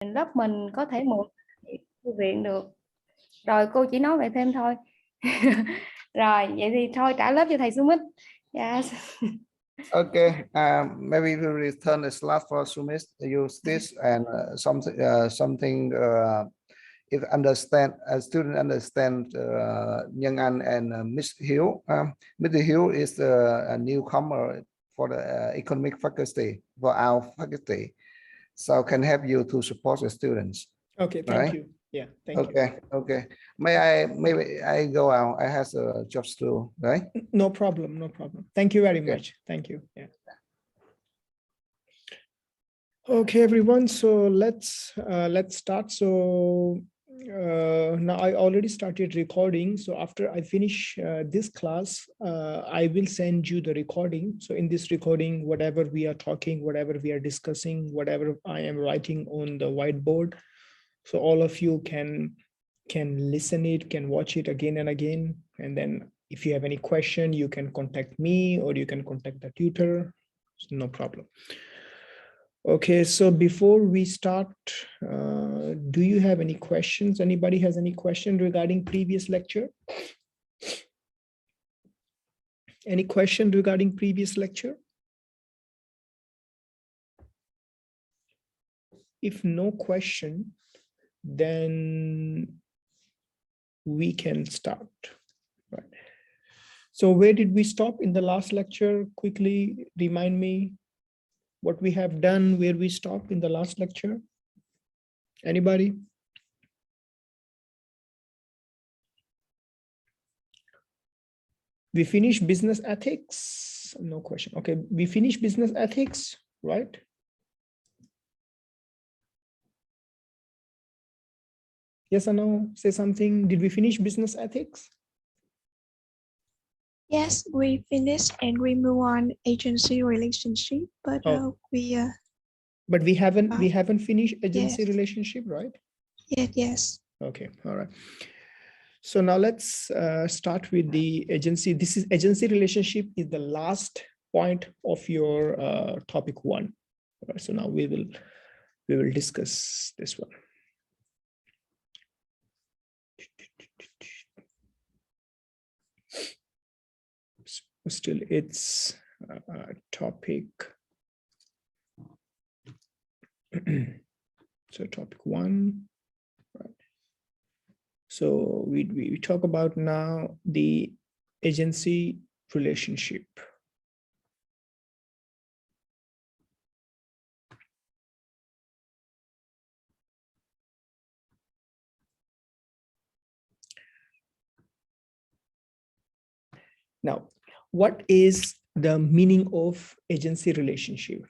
lớp mình có thể mượn thư viện được. Rồi cô chỉ nói vậy thêm thôi. Rồi vậy thì thôi trả lớp cho thầy Sumit. Yes. Okay, maybe we return the slide for Sumit. Use this and something. If understand a student understand Nhân Anh and Miss Hill. Mr. Hill is a newcomer for the economic faculty, for our faculty, so can help you to support the students. Okay, thank you. Yeah, thank you. Okay. Maybe I go out. I have jobs to do, right? No problem. Thank you very much. Thank you. Yeah. Okay, everyone. So let's start. So now I already started recording. So after I finish this class, I will send you the recording. So in this recording, whatever we are talking, whatever we are discussing, whatever I am writing on the whiteboard, so all of you can listen it, can watch it again and again. And then if you have any question, you can contact me or you can contact the tutor. So no problem. Okay, so before we start, do you have any questions? Anybody has any question regarding previous lecture? Any question regarding previous lecture? If no question, then we can start. Right. So where did we stop in the last lecture? Quickly remind me what we have done, where we stopped in the last lecture. Anybody? We finished business ethics. No question. Okay, we finished business ethics, right? Yes or no? Say something. Did we finish business ethics? Yes, we finished and we move on agency relationship, but but we haven't finished agency yes. relationship, right? Yes. Okay, all right. So now let's start with the agency. This is agency relationship is the last point of your topic 1. All right, so now we will discuss this one. Still, it's topic. So topic 1. Right. So we talk about now the agency relationship. Now, what is the meaning of agency relationship?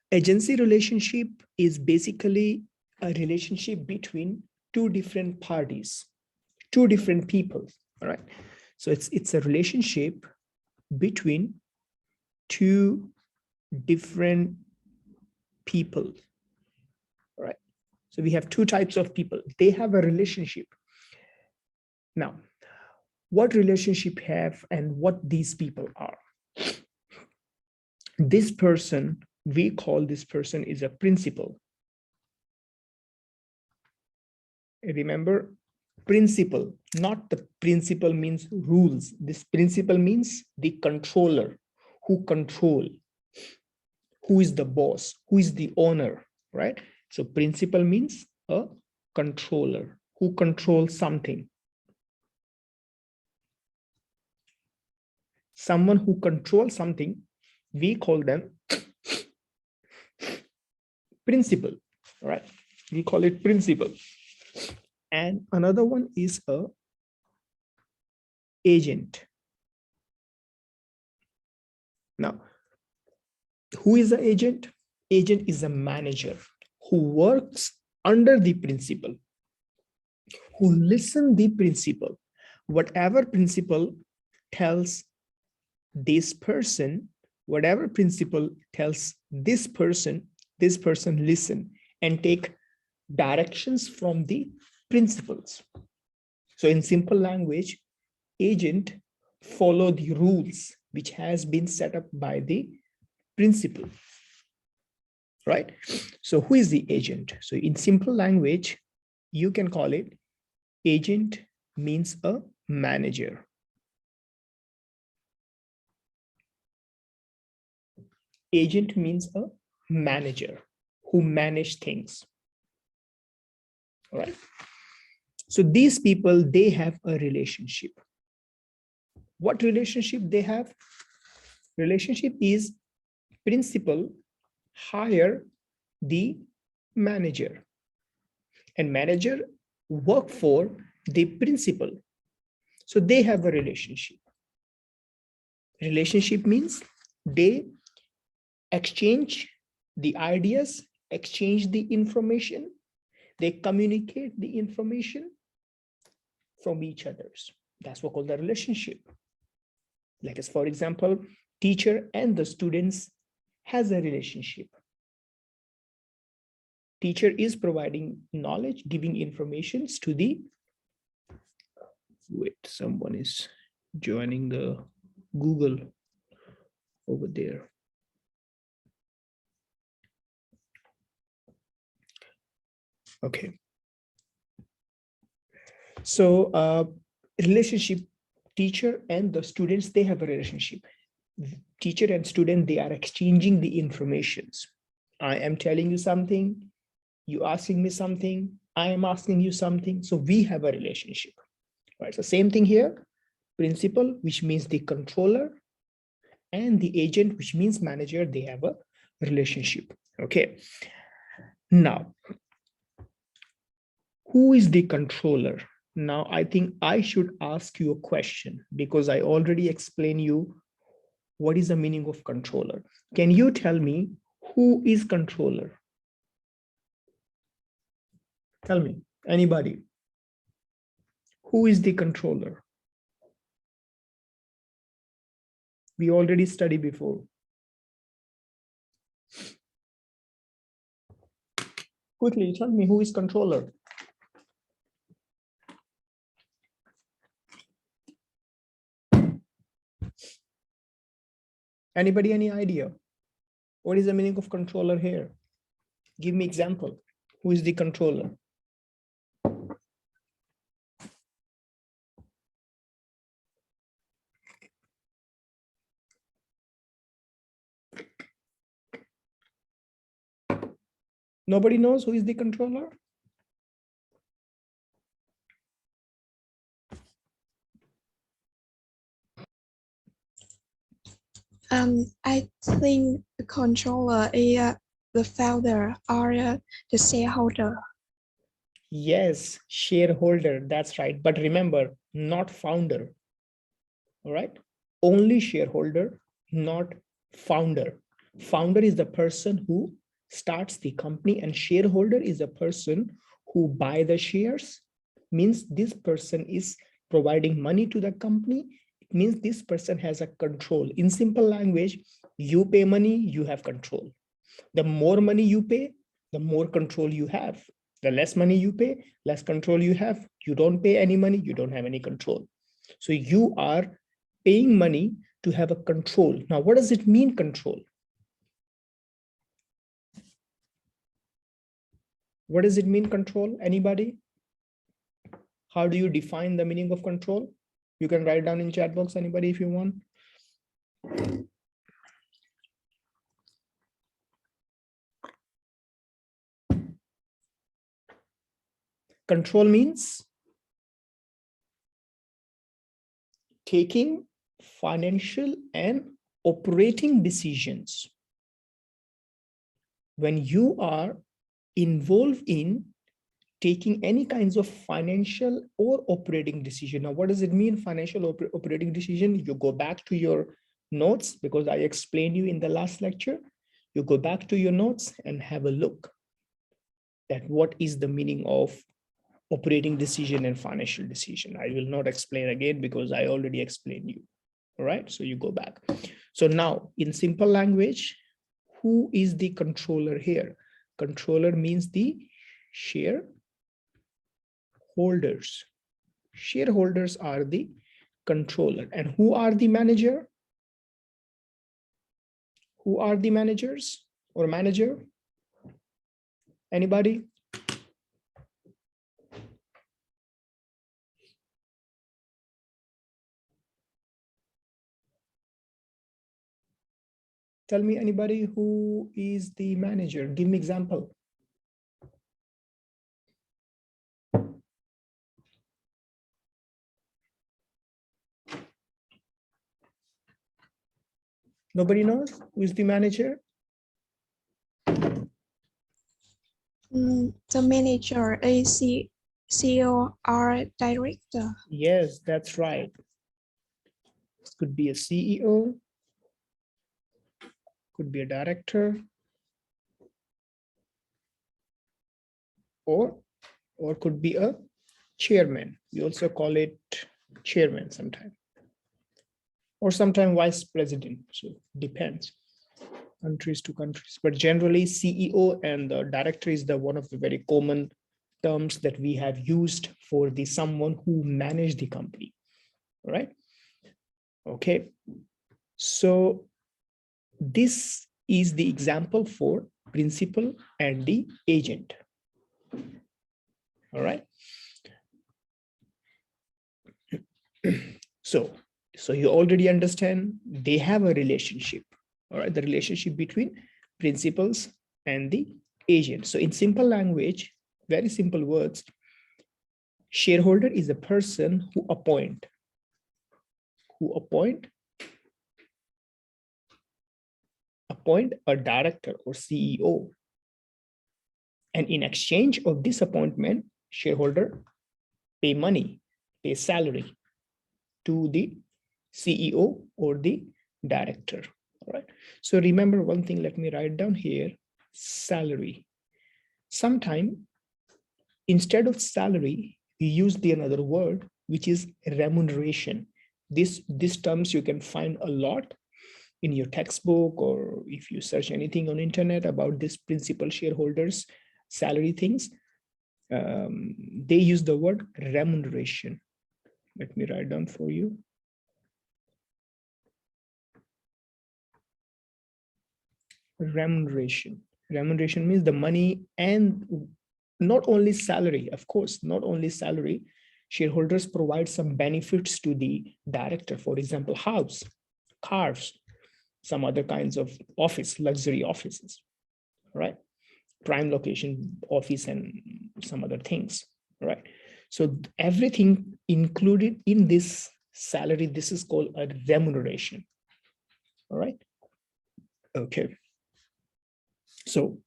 Agency relationship is basically a relationship between two different parties, two different people. All right. So it's a relationship between two different people. All right. So we have two types of people. They have a relationship. Now, what relationship have and what these people are? This person, we call this person is a principal. Remember, principal, not the principal means rules. This principal means the controller, who control, who is the boss, who is the owner, right? So principal means a controller who controls something. Someone who controls something, we call them principal, right? We call it principal. And another one is a agent. Now, who is the agent? Agent is a manager who works under the principal, who listens the principal. Whatever principal tells this person, whatever principal tells this person listen and take directions from the principles. So in simple language, agent follow the rules which has been set up by the principal. right? So who is the agent? So in simple language, you can call it agent means a manager. Agent means a manager who manage things. All right. So these people, they have a relationship. What relationship they have? Relationship is principal hire the manager, and manager work for the principal. So they have a relationship. Relationship means they exchange the ideas, exchange the information, they communicate the information from each others. That's what called the relationship. Like as for example, teacher and the students has a relationship. Teacher is providing knowledge, giving informations to the, wait, someone is joining the Google over there. Okay. So relationship, teacher and the students, they have a relationship. Teacher and student, they are exchanging the informations. I am telling you something, you asking me something, I am asking you something. So we have a relationship, right? So same thing here, principal, which means the controller, and the agent, which means manager, they have a relationship. Okay. Now, who is the controller? Now, I think I should ask you a question because I already explained you what is the meaning of controller. Can you tell me who is controller? Tell me, anybody. Who is the controller? We already studied before. Quickly, tell me who is controller? Anybody, any idea? What is the meaning of controller here? Give me example. Who is the controller? Nobody knows who is the controller? I think the controller is the founder or the shareholder. Yes, shareholder, that's right. But remember, not founder. All right. Only shareholder, not founder. Founder is the person who starts the company, and shareholder is the person who buy the shares. Means this person is providing money to the company. It means this person has a control. In simple language, you pay money, you have control. The more money you pay, the more control you have. The less money you pay, less control you have. You don't pay any money, you don't have any control. So you are paying money to have a control. Now, what does it mean, control? What does it mean, control? Anybody? How do you define the meaning of control? You can write down in chat box, anybody, if you want. Control means taking financial and operating decisions. When you are involved in taking any kinds of financial or operating decision. Now, what does it mean, financial operating decision? You go back to your notes because I explained you in the last lecture. You go back to your notes and have a look at what is the meaning of operating decision and financial decision. I will not explain again because I already explained you. All right, so you go back. So now in simple language, who is the controller here? Controller means the shareholders. Shareholders are the controller. And who are the manager? Who are the managers or manager? Anybody? Tell me anybody who is the manager. Give me example. Nobody knows who is the manager? The manager, CEO, or director. Yes, that's right. This could be a CEO, could be a director, or could be a chairman. We also call it chairman sometimes, or sometimes vice president. So depends, countries to countries. But generally, CEO and the director is the one of the very common terms that we have used for the someone who managed the company. All right. Okay. So this is the example for principal and the agent. All right. So you already understand they have a relationship. All right, the relationship between principals and the agent. So in simple language, very simple words, shareholder is a person who appoint a director or CEO. And in exchange of this appointment, shareholder pay money, pay salary to the CEO or the director. All right. So remember one thing, let me write down here, salary. Sometime instead of salary, we use the another word, which is remuneration. This terms you can find a lot in your textbook, or if you search anything on internet about this principal shareholders salary things, they use the word remuneration. Let me write down for you. Remuneration. Remuneration means the money, and not only salary, of course, not only salary. Shareholders provide some benefits to the director, for example, house, cars, some other kinds of office, luxury offices, right? Prime location office and some other things, right? So everything included in this salary, this is called a remuneration, all right? Okay. So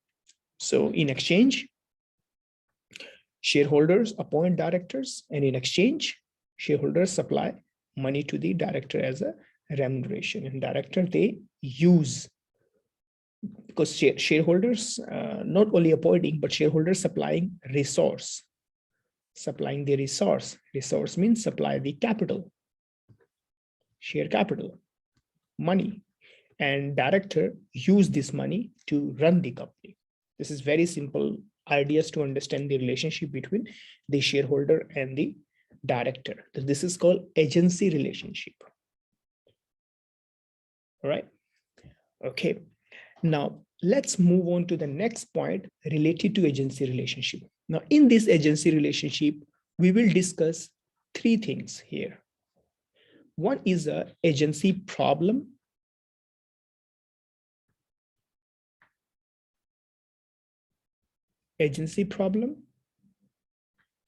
in exchange, shareholders appoint directors, and in exchange, shareholders supply money to the director as a remuneration. And director, they use, because shareholders not only appointing, but shareholders supplying resource, supplying the resource. Resource means supply the capital, share capital, money, and director use this money to run the company. This is very simple ideas to understand the relationship between the shareholder and the director. This is called agency relationship. All right. Okay. Now let's move on to the next point related to agency relationship. Now in this agency relationship, we will discuss three things here. One is a agency problem. Agency problem.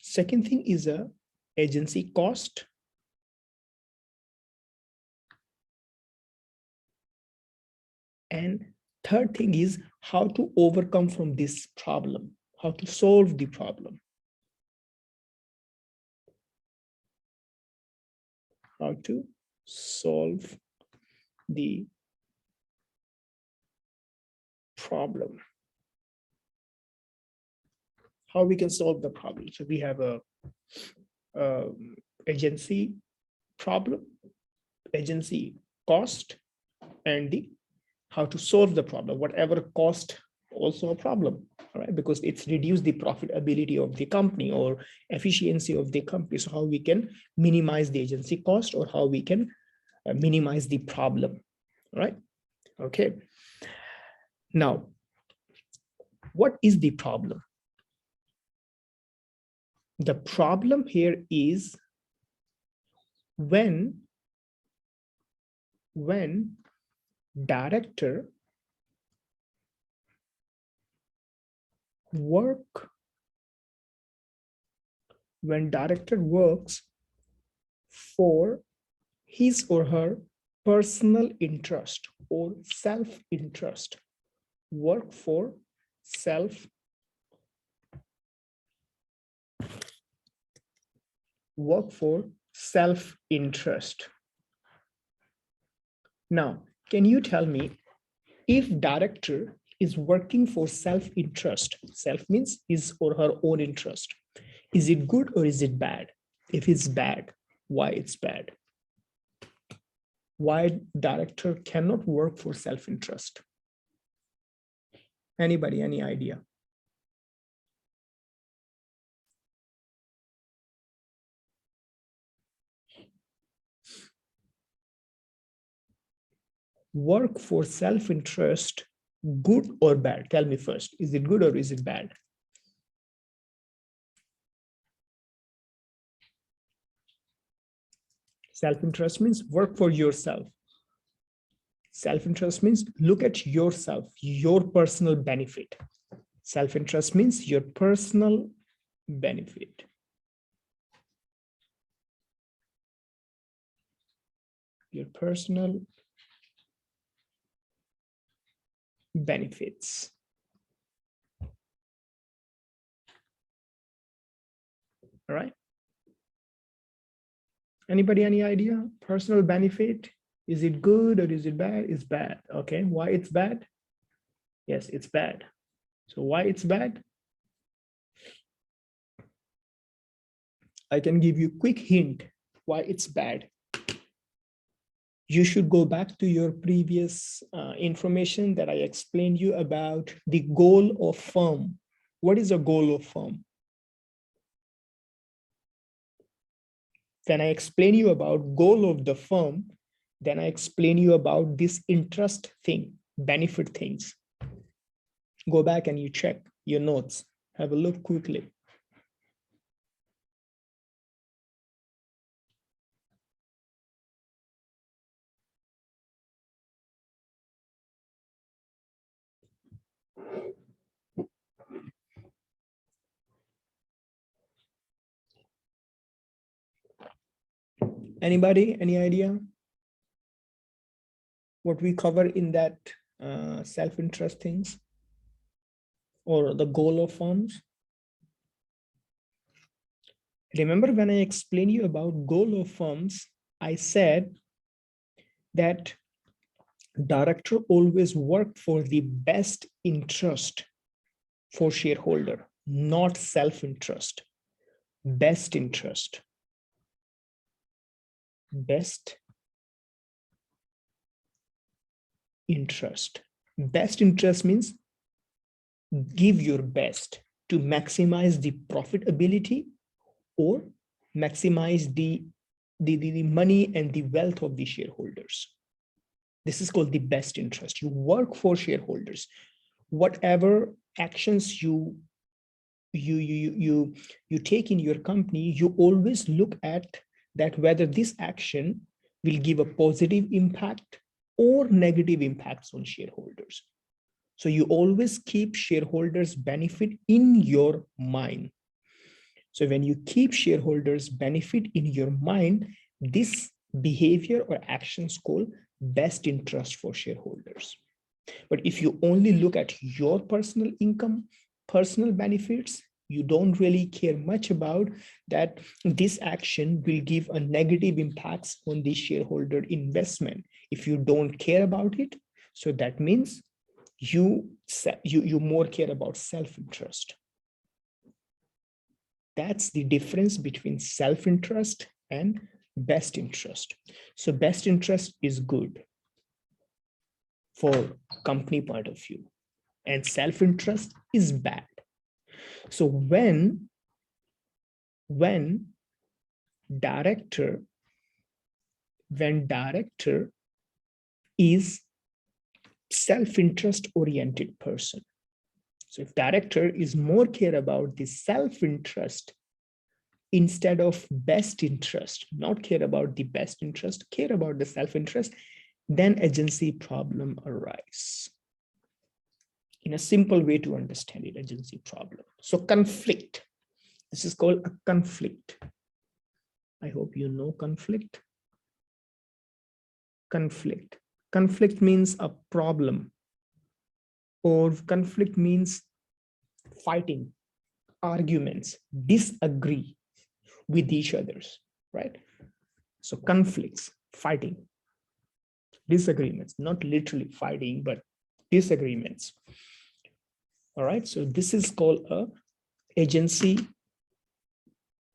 Second thing is a agency cost. And third thing is how to overcome from this problem, how to solve the problem. How to solve the problem. How we can solve the problem. So we have a agency problem, agency cost, and the how to solve the problem. Whatever cost, also a problem, all right? Because it's reduced the profitability of the company or efficiency of the company. So how we can minimize the agency cost, or how we can minimize the problem, right? Okay. Now, What is the problem? The problem here is when director works for his or her personal interest or self-interest, work for self-interest. Now, can you tell me if director is working for self-interest, self means his or her own interest, is it good or is it bad? If it's bad, why it's bad? Why director cannot work for self-interest? Anybody, any idea? Work for self-interest, good or bad? Tell me first, is it good or is it bad? Self-interest means work for yourself. Self-interest means look at yourself, your personal benefit. Self-interest means your personal benefit. Your personal benefits. All right. Anybody, any idea? Personal benefit, is it good or is it bad? It's bad. Okay, why it's bad? Yes, it's bad. So why it's bad? I can give you a quick hint why it's bad. You should go back to your previous information that I explained you about the goal of firm. What is a goal of firm? When I explain you about goal of the firm, then I explain you about this interest thing, benefit things. Go back and you check your notes. Have a look quickly. Anybody, any idea what we cover in that self-interest things or the goal of firms? Remember when I explained you about goal of firms, I said that director always work for the best interest for shareholder, not self-interest, best interest. Best interest. Best interest means give your best to maximize the profitability or maximize the money and the wealth of the shareholders. This is called the best interest. You work for shareholders. Whatever actions you take in your company, you always look at that whether this action will give a positive impact or negative impacts on shareholders. So you always keep shareholders' benefit in your mind. So when you keep shareholders' benefit in your mind, this behavior or actions called best interest for shareholders. But if you only look at your personal income, personal benefits, you don't really care much about that this action will give a negative impacts on the shareholder investment. If you don't care about it, so that means you more care about self-interest. That's the difference between self-interest and best interest. So best interest is good for company point of view, and self-interest is bad. So when director is self-interest oriented person, So if director is more care about the self-interest instead of best interest, not care about the best interest, care about the self-interest, then agency problem arise. In a simple way to understand it, agency problem. So conflict, this is called a conflict. I hope you know conflict. Conflict. Conflict means a problem, or conflict means fighting, arguments, disagree with each others, right? So conflicts, fighting, disagreements, not literally fighting, but disagreements. All right, so this is called a agency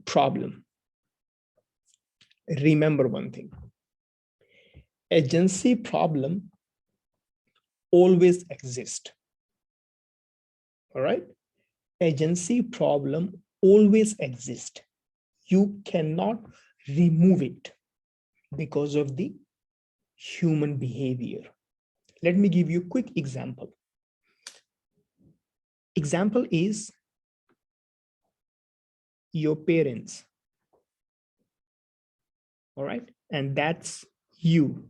problem. Remember one thing, agency problem always exist. All right, agency problem always exist. You cannot remove it because of the human behavior. Let me give you a quick example. Example is your parents. All right, and that's you.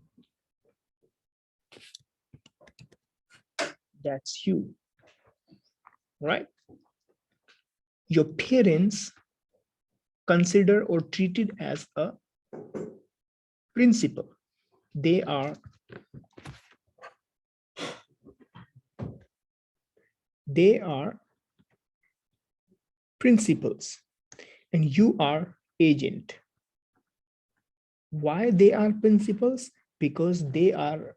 That's you. Right? Your parents consider or treated as a principal. They are principals and you are agent. Why they are principals? Because they are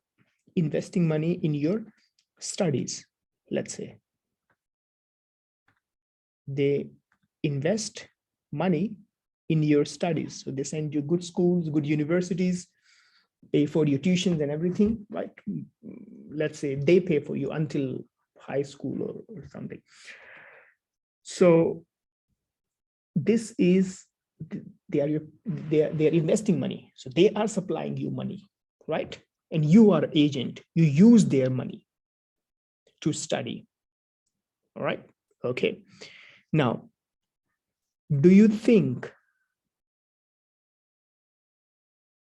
investing money in your studies. Let's say they invest money in your studies. So they send you good schools, good universities, pay for your tuitions and everything, right? Let's say they pay for you until high school or something. So this is, they are investing money. So they are supplying you money, right? And you are agent, you use their money to study. All right, okay. Now, do you think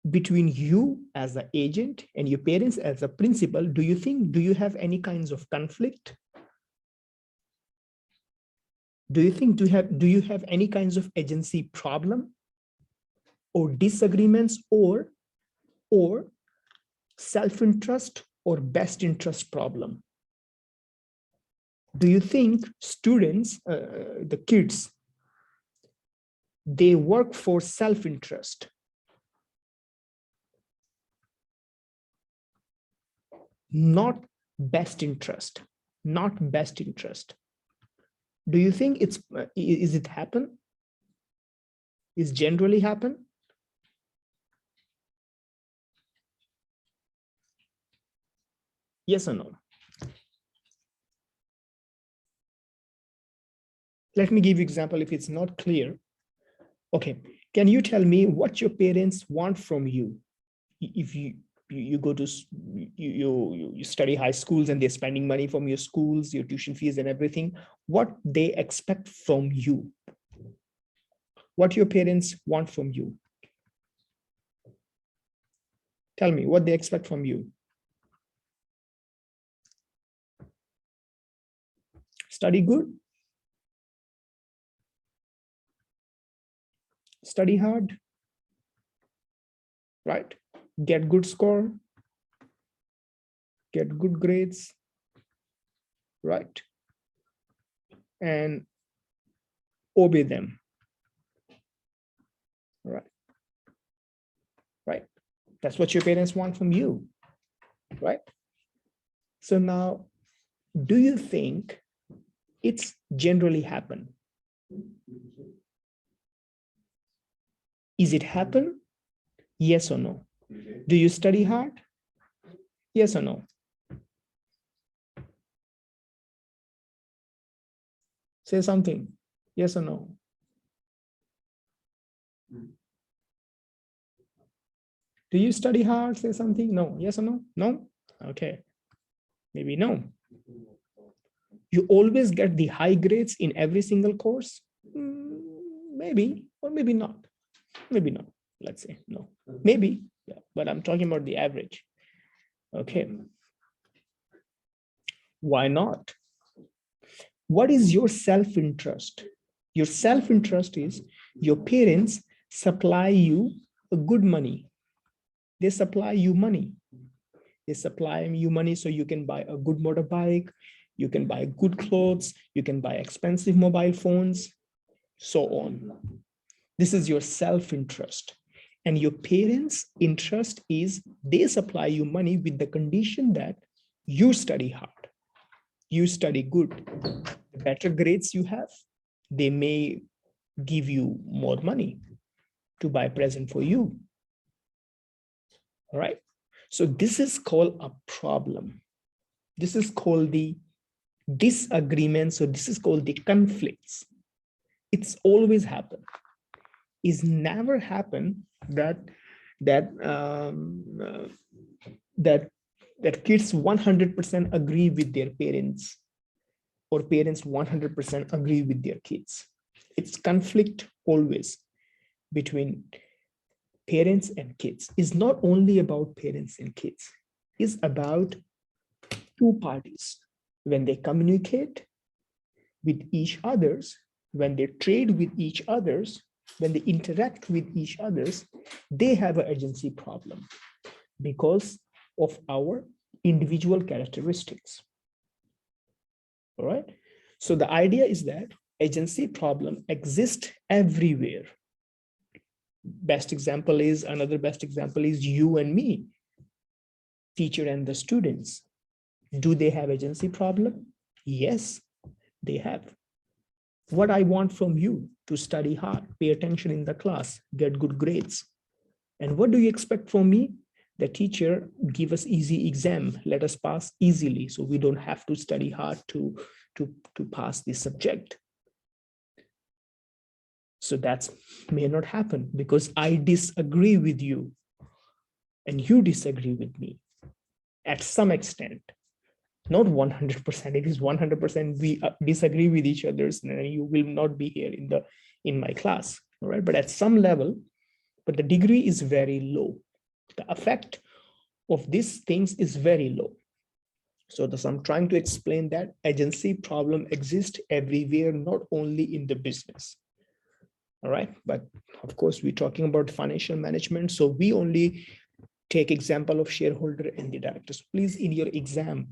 between you as an agent and your parents as a principal, do you have any kinds of conflict? Do you have any kinds of agency problem or disagreements or self-interest or best interest problem? Do you think students, the kids, they work for self-interest? Not best interest, not best interest. Do you think is it happen? Is generally happen? Yes or no? Let me give you example if it's not clear. Okay, can you tell me what your parents want from you? If you go to, you study high schools and they're spending money from your schools, your tuition fees and everything, what they expect from you? What your parents want from you? Tell me what they expect from you. Study good? Study hard? Right? Get good score? Get good grades? Right? And obey them. Right? Right? That's what your parents want from you. Right? So now, do you think it's generally happen? Is it happen? Yes or no? Do you study hard? Yes or no? Say something. Yes or no? Do you study hard? Say something. No. Yes or no? No. Okay. Maybe no. You always get the high grades in every single course? Maybe, or maybe not. Maybe not. Let's say no. Maybe, yeah, but I'm talking about the average. Okay. Why not? What is your self-interest? Your self-interest is your parents supply you a good money. They supply you money. They supply you money so you can buy a good motorbike, you can buy good clothes, you can buy expensive mobile phones, so on. This is your self-interest. And your parents' interest is they supply you money with the condition that you study hard, you study good. The better grades you have, they may give you more money to buy a present for you. All right. So this is called a problem. This is called the disagreements, or this is called the conflicts. It's always happened. It's never happened that kids 100% agree with their parents, or parents 100% agree with their kids. It's conflict always between parents and kids. It's not only about parents and kids. It's about two parties. When they communicate with each others, when they trade with each others, when they interact with each others, they have an agency problem because of our individual characteristics. All right. So the idea is that agency problem exists everywhere. Another best example is you and me, teacher and the students. Do they have agency problem? Yes, they have. What I want from you to study hard, pay attention in the class, get good grades. And what do you expect from me? The teacher give us easy exam, let us pass easily, so we don't have to study hard to pass this subject. So that may not happen because I disagree with you and you disagree with me at some extent. Not 100%. It is 100% we disagree with each other, and you will not be here in my class. All right, but at some level, but the degree is very low. The effect of these things is very low. So I'm trying to explain that agency problem exists everywhere, not only in the business. All right, but of course we're talking about financial management, so we only take example of shareholder and the directors. Please, in your exam,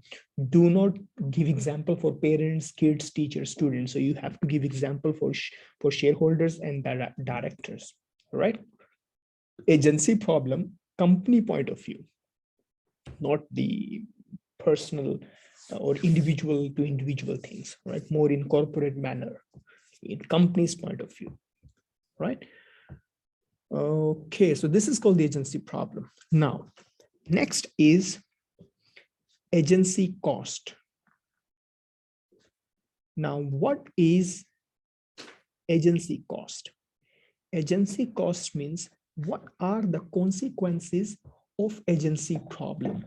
do not give example for parents, kids, teachers, students. So you have to give example for shareholders and directors. All right. Agency problem, company point of view, not the personal or individual to individual things, right? More in corporate manner, in company's point of view, right? Okay, so this is called the agency problem. Now, next is agency cost. Now, what is agency cost? Agency cost means what are the consequences of agency problem?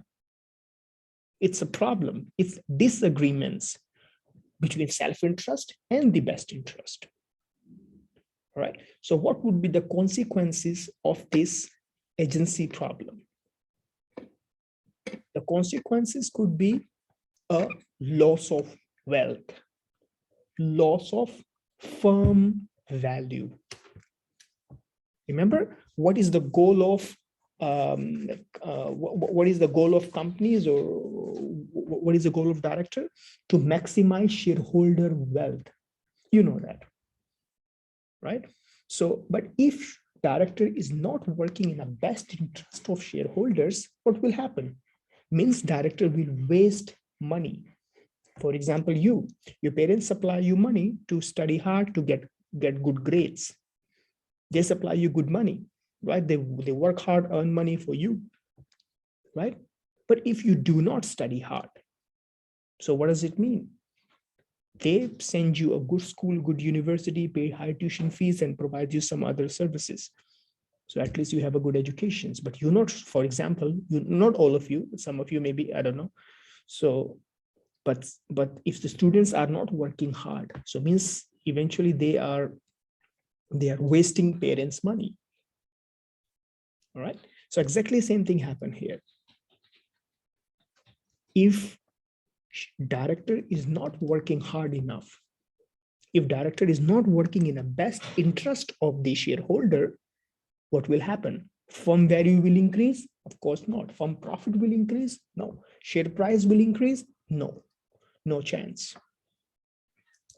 It's a problem. It's disagreements between self-interest and the best interest. All right. So what would be the consequences of this agency problem? The consequences could be a loss of wealth, loss of firm value. Remember, what is the goal of what is the goal of companies, or what is the goal of director? To maximize shareholder wealth. You know that, right? So, but if director is not working in the best interest of shareholders, what will happen? Means director will waste money. For example, your parents supply you money to study hard, to get good grades. They supply you good money, right? They work hard, earn money for you, right? But if you do not study hard, so what does it mean? They send you a good school, good university, pay high tuition fees, and provide you some other services. So at least you have a good education. But you're not, for example, not all of you, some of you maybe, I don't know. So But if the students are not working hard, so means eventually they are wasting parents' money. All right. So exactly same thing happened here. If director is not working hard enough, if director is not working in the best interest of the shareholder, what will happen? Firm value will increase? Of course not. Firm profit will increase? No. Share price will increase? No. No chance.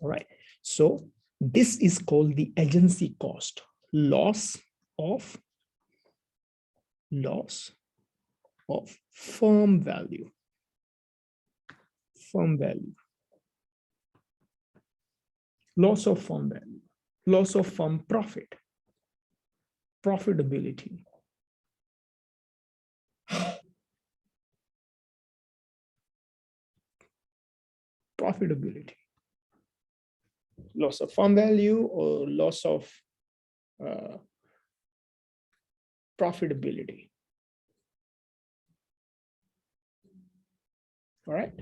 All right. So this is called the agency cost, loss of firm value. Firm value. Loss of firm value. Loss of firm profit. Profitability. Profitability. Loss of firm value or loss of profitability. All right.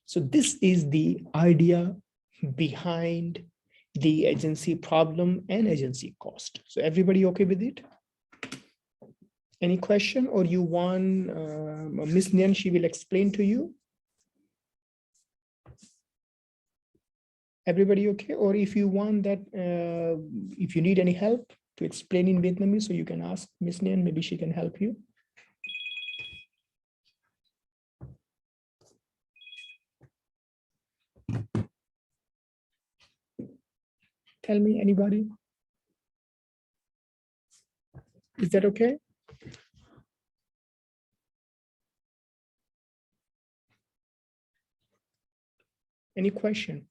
So this is the idea behind the agency problem and agency cost. So everybody okay with it? Any question, or you want Miss Nyan, she will explain to you? Everybody okay? Or if you want that, if you need any help to explain in Vietnamese, so you can ask Miss Nyan, maybe she can help you. Tell me, anybody? Is that okay? Any question?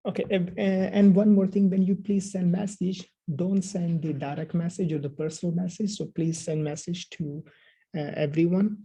Okay, and one more thing, when you please send message, don't send the direct message or the personal message. So please send message to everyone.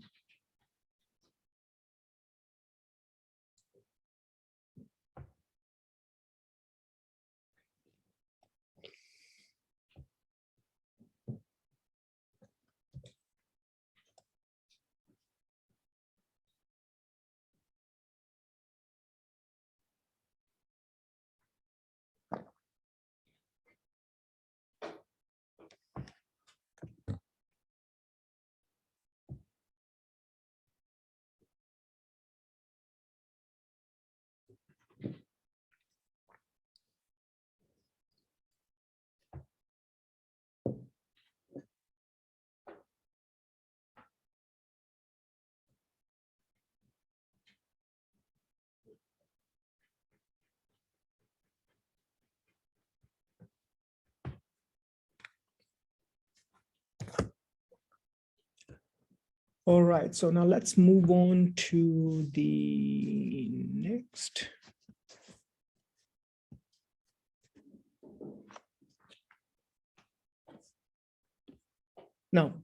All right, so now let's move on to the next. Now,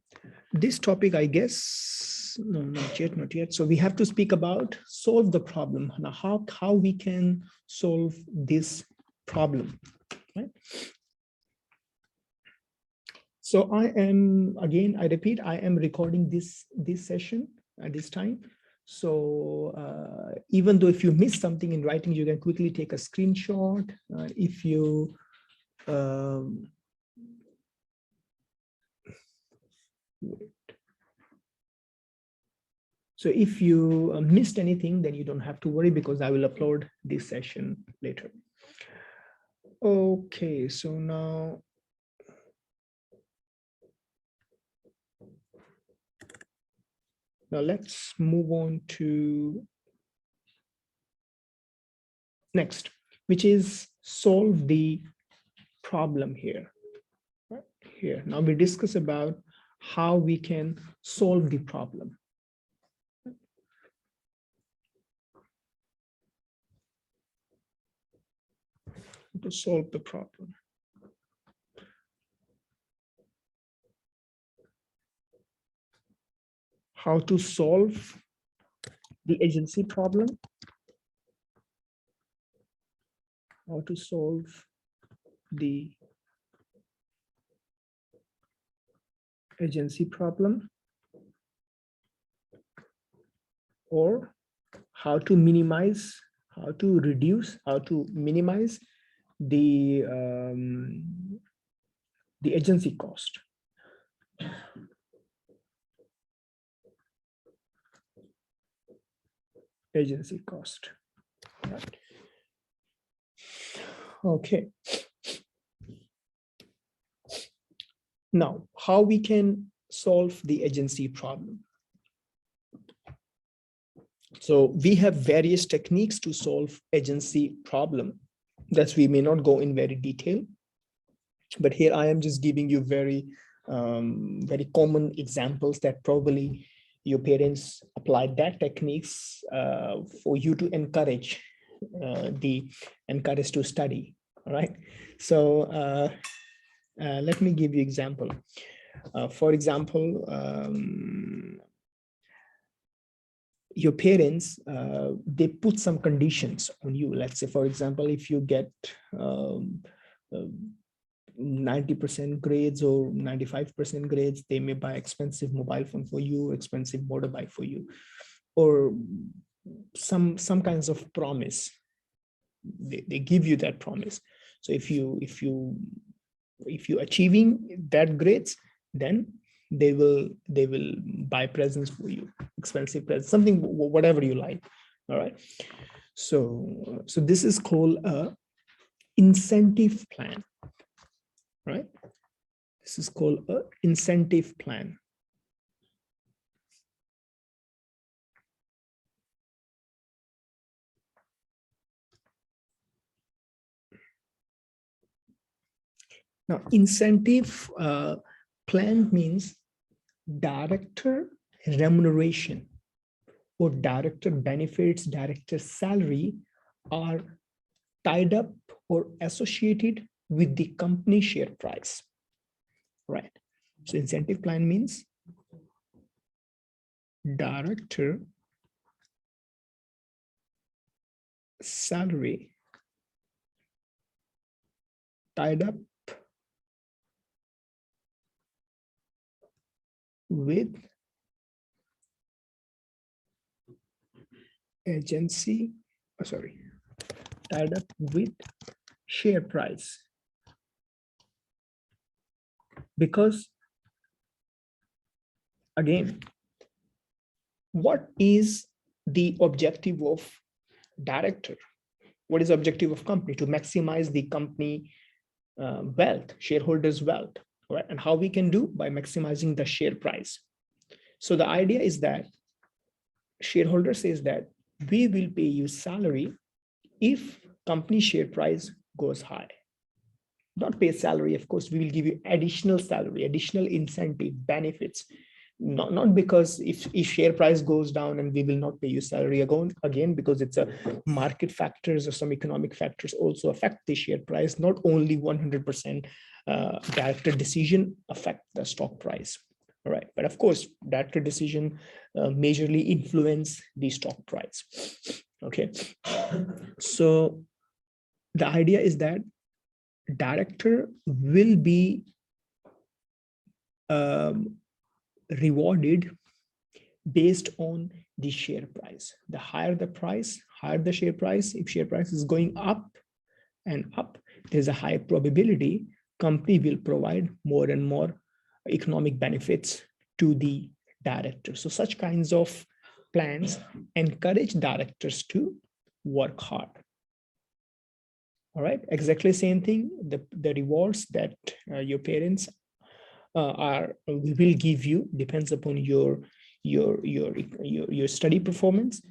this topic, I guess, no, not yet. So we have to speak about solve the problem. Now, how we can solve this problem, right? So I am, again, I repeat, I am recording this session at this time. So even though if you miss something in writing, you can quickly take a screenshot. If you so if you missed anything, then you don't have to worry, because I will upload this session later. Okay, so now let's move on to next, which is solve the problem here. Right here. Now we discuss about how we can solve the problem. To solve the problem. How to solve the agency problem. How to solve the agency problem, or how to minimize, how to reduce, how to minimize the agency cost. Agency cost. Right. Okay. Now, how we can solve the agency problem? So we have various techniques to solve agency problem. That we may not go in very detail, but here I am just giving you very common examples that probably your parents applied that techniques for you to encourage to study. All right. So let me give you example. For example, your parents, they put some conditions on you. Let's say, for example, if you get 90% grades or 95% grades, they may buy expensive mobile phone for you, expensive motorbike for you, or some kinds of promise. They give you that promise. So if you achieving that grades, then they will buy presents for you, expensive presents, something, whatever you like. All right. So this is called a incentive plan. Right. This is called a incentive plan. Now, incentive plan means director remuneration or director benefits, director salary are tied up or associated with the company share price, right? So incentive plan means director salary tied up with agency, tied up with share price. Because again, what is the objective of director? What is the objective of company? To maximize the company wealth, shareholders' wealth, right? And how we can do by maximizing the share price. So the idea is that shareholder says that we will pay you salary if company share price goes high. Not pay salary, of course, we will give you additional salary, additional incentive benefits. Not because if share price goes down and we will not pay you salary again, because it's a market factors or some economic factors also affect the share price. Not only 100% director decision affect the stock price. All right, but of course, director decision majorly influence the stock price. Okay, so the idea is that director will be rewarded based on the share price. The higher the price, higher the share price. If share price is going up and up, there's a high probability company will provide more and more economic benefits to the director. So such kinds of plans encourage directors to work hard. All right, exactly same thing. The rewards that your parents will give you depends upon your study performance.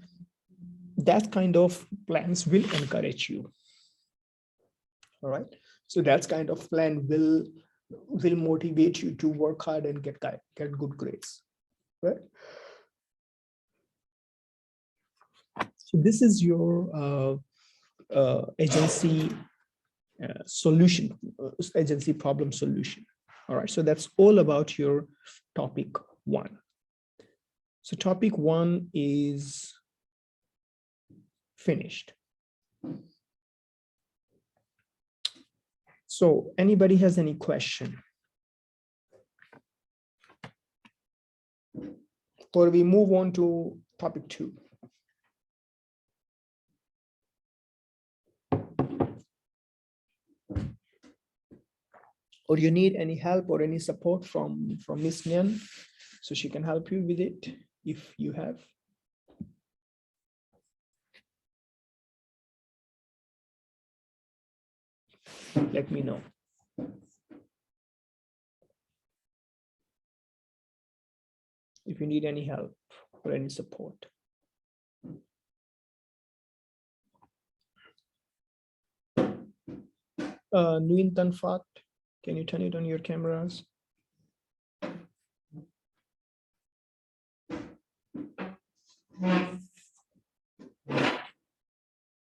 That kind of plans will encourage you. All right, so that kind of plan will motivate you to work hard and get good grades, right? So this is your agency solution, agency problem solution. All right, so that's all about your topic 1. So topic 1 is finished. So anybody has any question? or we move on to topic 2? Or you need any help or any support from Miss Nyan, so she can help you with it if you have. Let me know. If you need any help or any support. Nguyen Tan Phat, can you turn it on your cameras?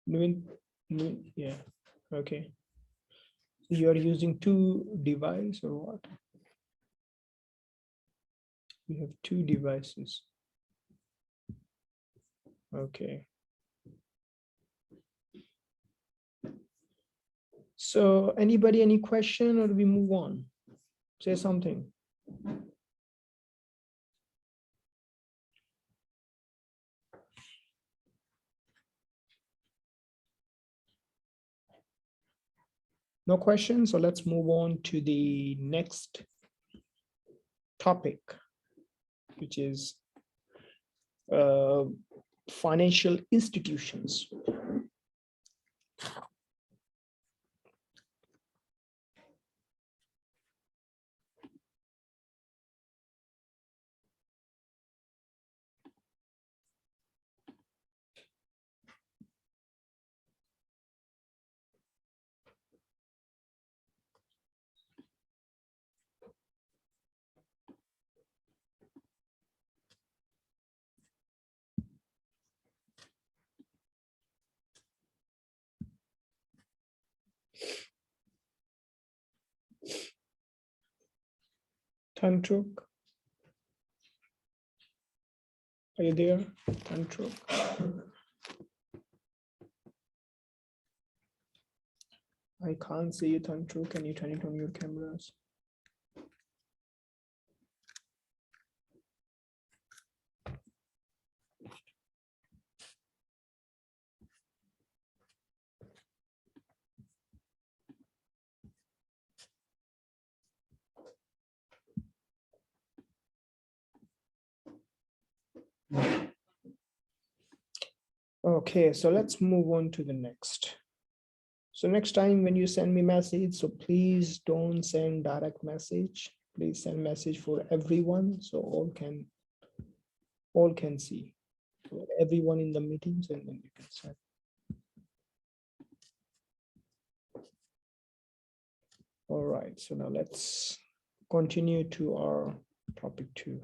Nguyen, yeah, okay. You are using 2 devices or what? You have 2 devices. Okay. So anybody, any question, or do we move on? Say something. No questions, so let's move on to the next topic, which is financial institutions. Tantruk, are you there? Tantruk. I can't see you, Tantruk. Can you turn it on your cameras? Okay, so let's move on to the next. So next time when you send me message, so please don't send direct message. Please send message for everyone, so all can see. For everyone in the meetings, and then you can send. All right, so now let's continue to our topic 2.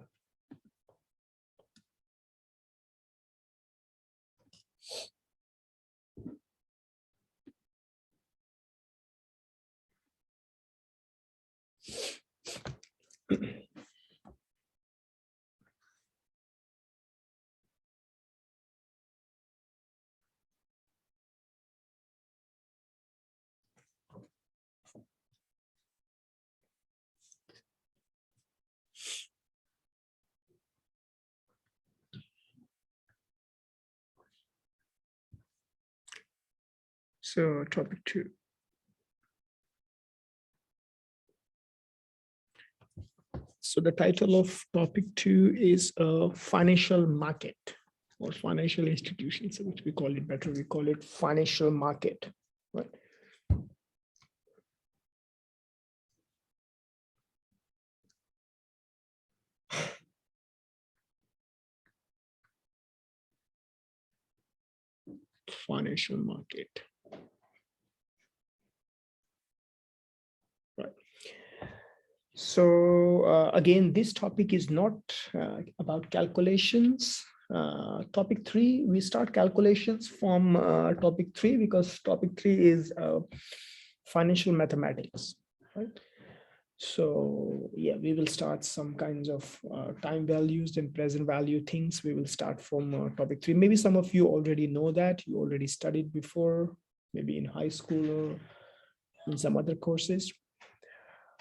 So topic 2. So the title of topic 2 is financial market or financial institutions, which we call it better. We call it financial market, right? Financial market. Right. So again, this topic is not about calculations. Topic 3, we start calculations from topic 3 because topic 3 is financial mathematics, right? So yeah, we will start some kinds of time values and present value things. We will start from topic 3. Maybe some of you already know that, you already studied before, maybe in high school or in some other courses.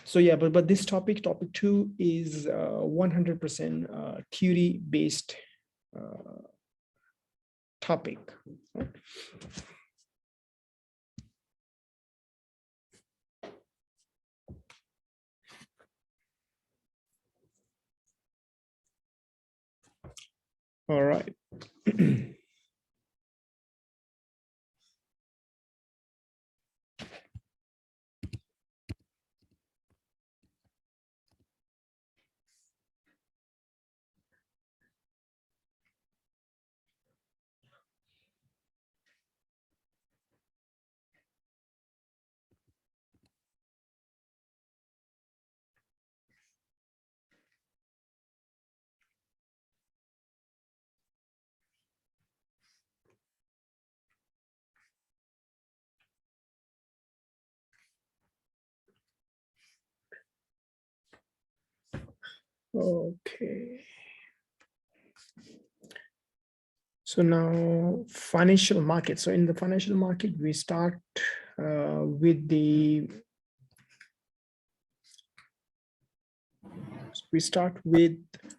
So yeah, but this topic 2 is 100% theory based topic. All right. Okay. So now financial market. So in the financial market, we start with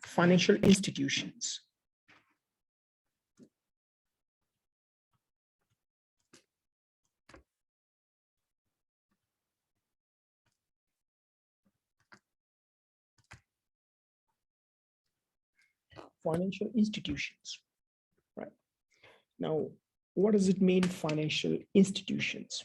financial institutions. Financial institutions, right? Now, what does it mean, financial institutions?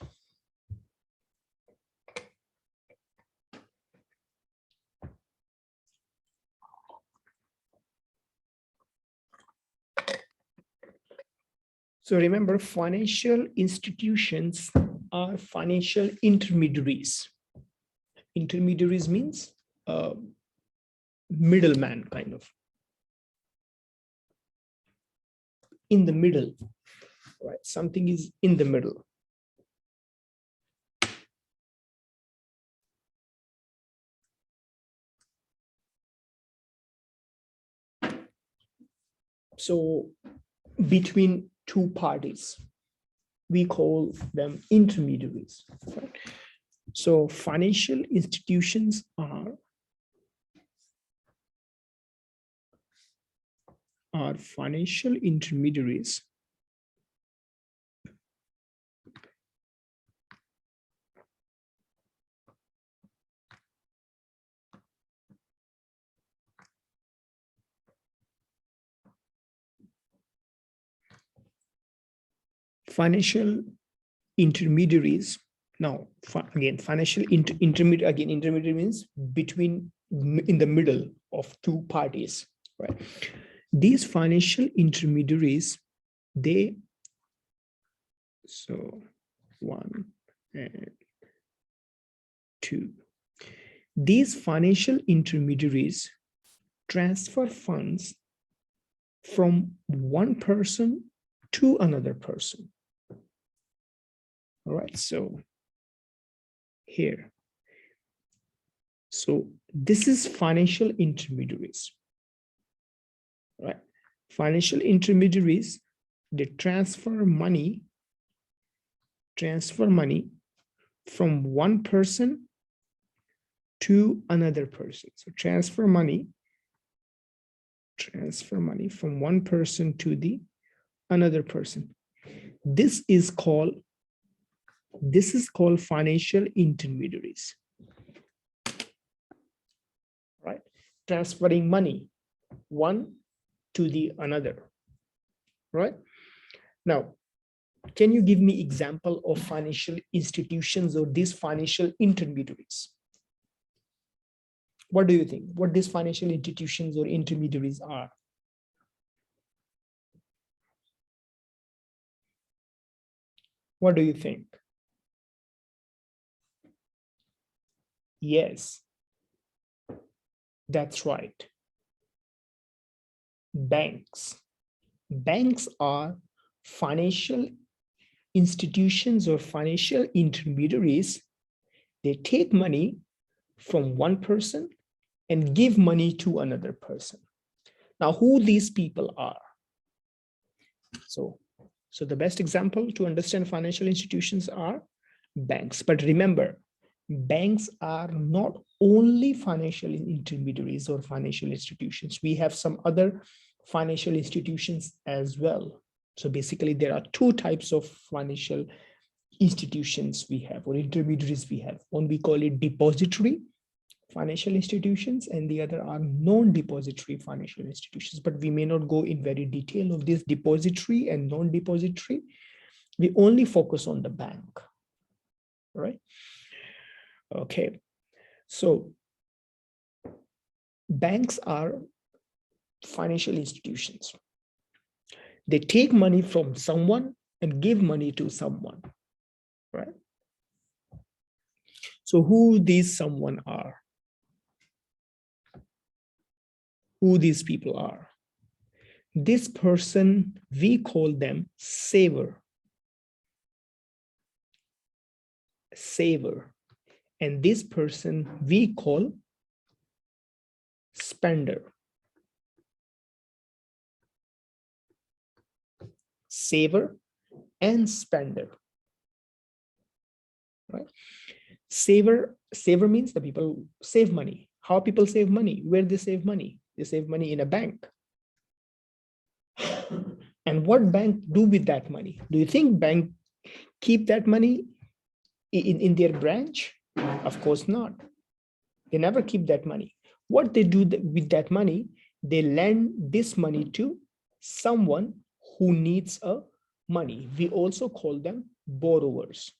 So remember, financial institutions are financial intermediaries. Intermediaries means middleman, kind of. In the middle, right? Something is in the middle. So between two parties, we call them intermediaries. Right? So financial institutions are financial intermediaries financial intermediaries. Now, again, financial intermediate. Again, intermediate means between, in the middle of two parties, right? These financial intermediaries, they, so 1 and 2. These financial intermediaries transfer funds from one person to another person. All right, so here. So this is financial intermediaries, right? Financial intermediaries, they transfer money from one person to another person. So transfer money from one person to the another person. This is called financial intermediaries, right? Transferring money one to the another, right? Now, can you give me example of financial institutions or these financial intermediaries? What do you think? What these financial institutions or intermediaries are? What do you think? Yes, that's right. Banks. Banks are financial institutions or financial intermediaries. They take money from one person and give money to another person. Now, who these people are? So the best example to understand financial institutions are banks. But remember, banks are not only financial intermediaries or financial institutions. We have some other financial institutions as well. So basically, there are two types of financial institutions we have, or intermediaries we have. One we call it depository financial institutions, and the other are non-depository financial institutions. But we may not go in very detail of this depository and non-depository. We only focus on the bank, right? Okay, so banks are financial institutions. They take money from someone and give money to someone, right? So who these someone are? Who these people are? This person, we call them saver. Saver. And this person we call spender. Saver and spender, right? Saver means the people save money. How people save money? Where they save money? They save money in a bank. And what bank do with that money? Do you think bank keep that money in their branch? Of course not. They never keep that money. What they do with that money, they lend this money to someone who needs money. We also call them borrowers.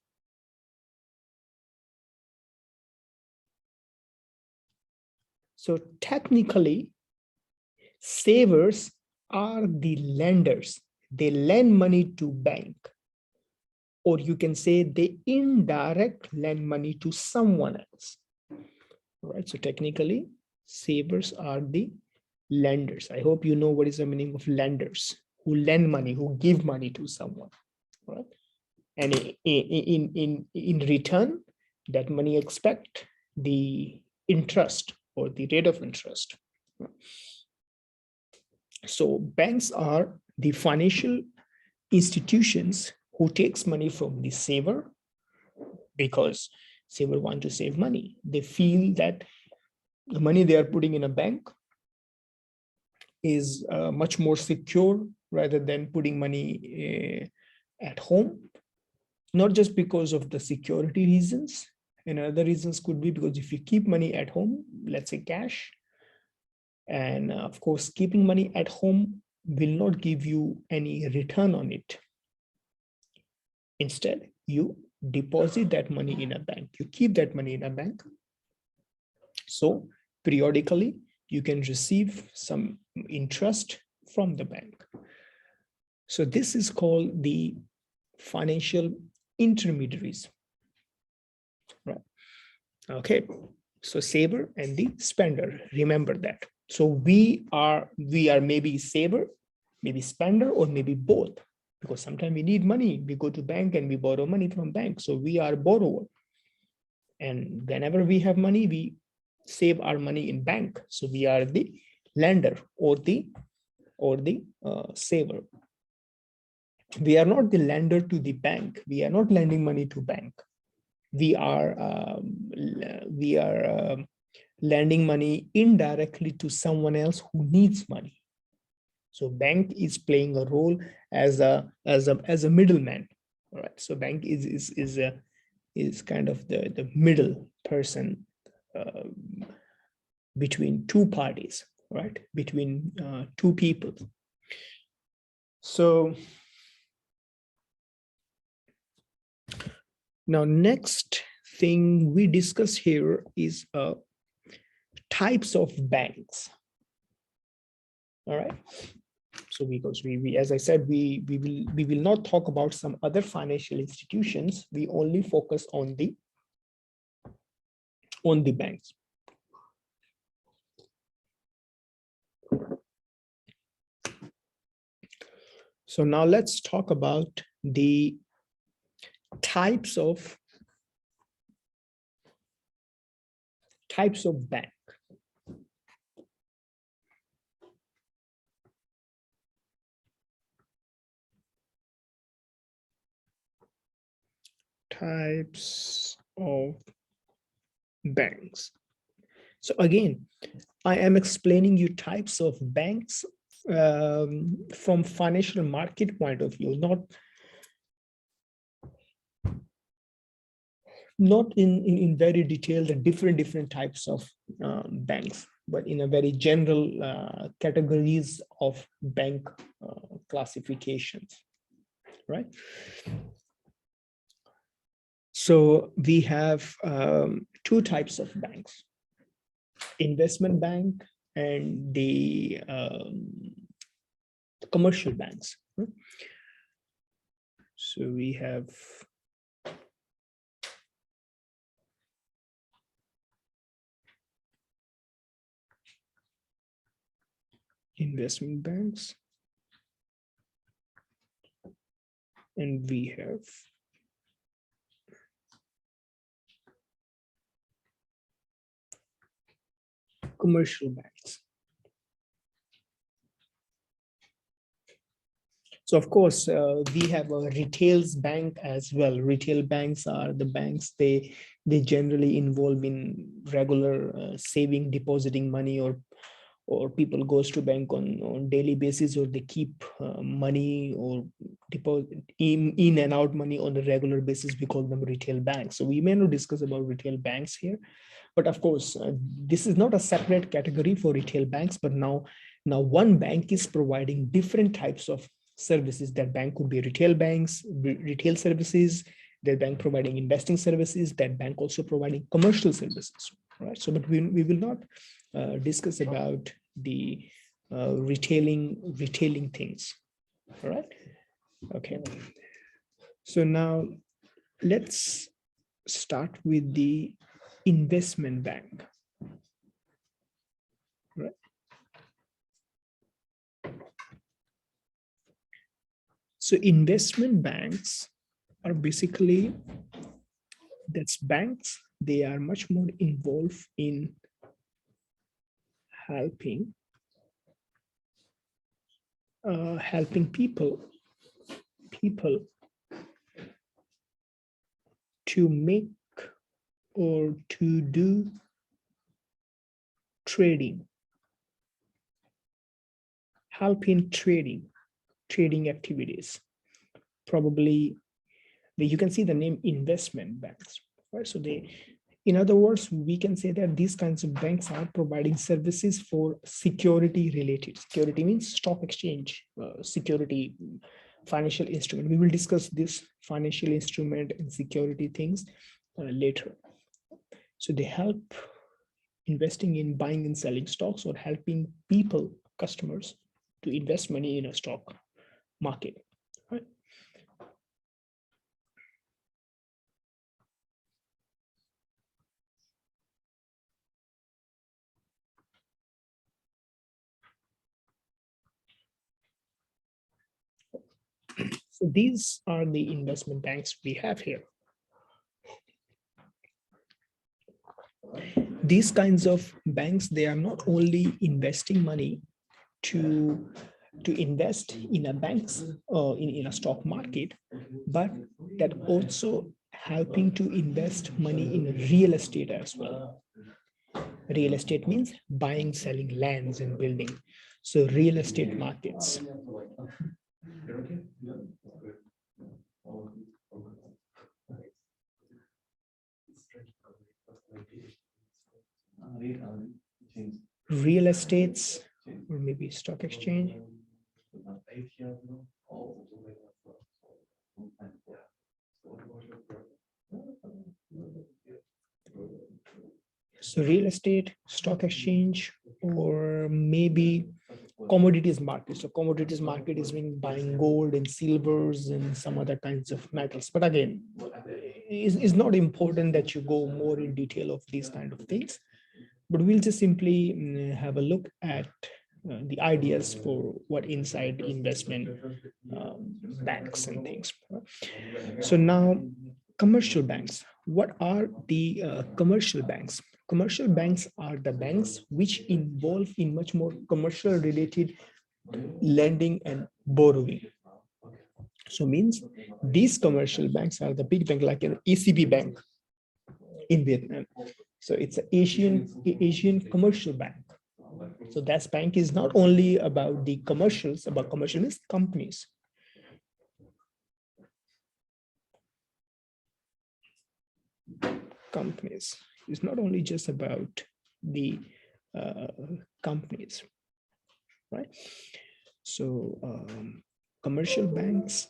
So technically, savers are the lenders. They lend money to bank, or you can say they indirect lend money to someone else, right? So technically, savers are the lenders. I hope you know what is the meaning of lenders, who lend money, who give money to someone, right? And in return, that money expect the interest or the rate of interest. So banks are the financial institutions who takes money from the saver, because saver want to save money. They feel that the money they are putting in a bank is much more secure rather than putting money at home. Not just because of the security reasons, and other reasons could be because if you keep money at home, let's say cash, and of course, keeping money at home will not give you any return on it. Instead, you deposit that money in a bank. You keep that money in a bank. So periodically, you can receive some interest from the bank. So this is called the financial intermediaries, right? Okay, so saver and the spender, remember that. So we are maybe saver, maybe spender, or maybe both, because sometimes we need money. We go to bank and we borrow money from bank. So we are borrower. And whenever we have money, we save our money in bank. So we are the lender or the saver. We are not the lender to the bank. We are not lending money to bank. We are lending money indirectly to someone else who needs money. So bank is playing a role as a middleman. All right. So bank is kind of the middle person between two parties, right? Between two people. So now next thing we discuss here is types of banks. All right. So because we as I said, we will not talk about some other financial institutions. We only focus on the banks. So now let's talk about the types of bank. Types of banks. So again, I am explaining you types of banks from financial market point of view, not in very detail the different types of banks, but in a very general categories of bank classifications, right? So we have two types of banks: investment bank and the commercial banks. Right? So we have investment banks, and we have commercial banks. So of course, we have a retails bank as well. Retail banks are the banks, they generally involve in regular saving, depositing money, or people goes to bank on daily basis, or they keep money or deposit in and out money on a regular basis. We call them retail banks. So we may not discuss about retail banks here, but of course, this is not a separate category for retail banks. But now one bank is providing different types of services. That bank could be retail banks, retail services, that bank providing investing services, that bank also providing commercial services, right? So, but we will not discuss about the retailing things, all right? Okay. So now let's start with the investment bank. Right. So investment banks are basically, that's banks, they are much more involved in helping people to make or to do trading, help in trading activities. Probably you can see the name investment banks, right? So in other words, we can say that these kinds of banks are providing services for security related. Security means stock exchange, security, financial instrument. We will discuss this financial instrument and security things later. So they help investing in buying and selling stocks, or helping people, customers, to invest money in a stock market. Right? So these are the investment banks we have here. These kinds of banks, they are not only investing money to invest in a banks or in a stock market, but that also helping to invest money in real estate as well. Real estate means buying, selling lands and building. So real estate markets. Real estates, or maybe stock exchange. So real estate, stock exchange, or maybe commodities market. So commodities market is when buying gold and silvers and some other kinds of metals. But again, it's not important that you go more in detail of these kind of things, but we'll just simply have a look at the ideas for what inside investment banks and things. So now commercial banks. What are the commercial banks? Commercial banks are the banks which involve in much more commercial related lending and borrowing. So means these commercial banks are the big bank, like an ECB bank in Vietnam. So it's an Asian commercial bank. So that bank is not only about the commercials, about commercial means companies. Companies. It's not only just about the companies, right? So commercial banks,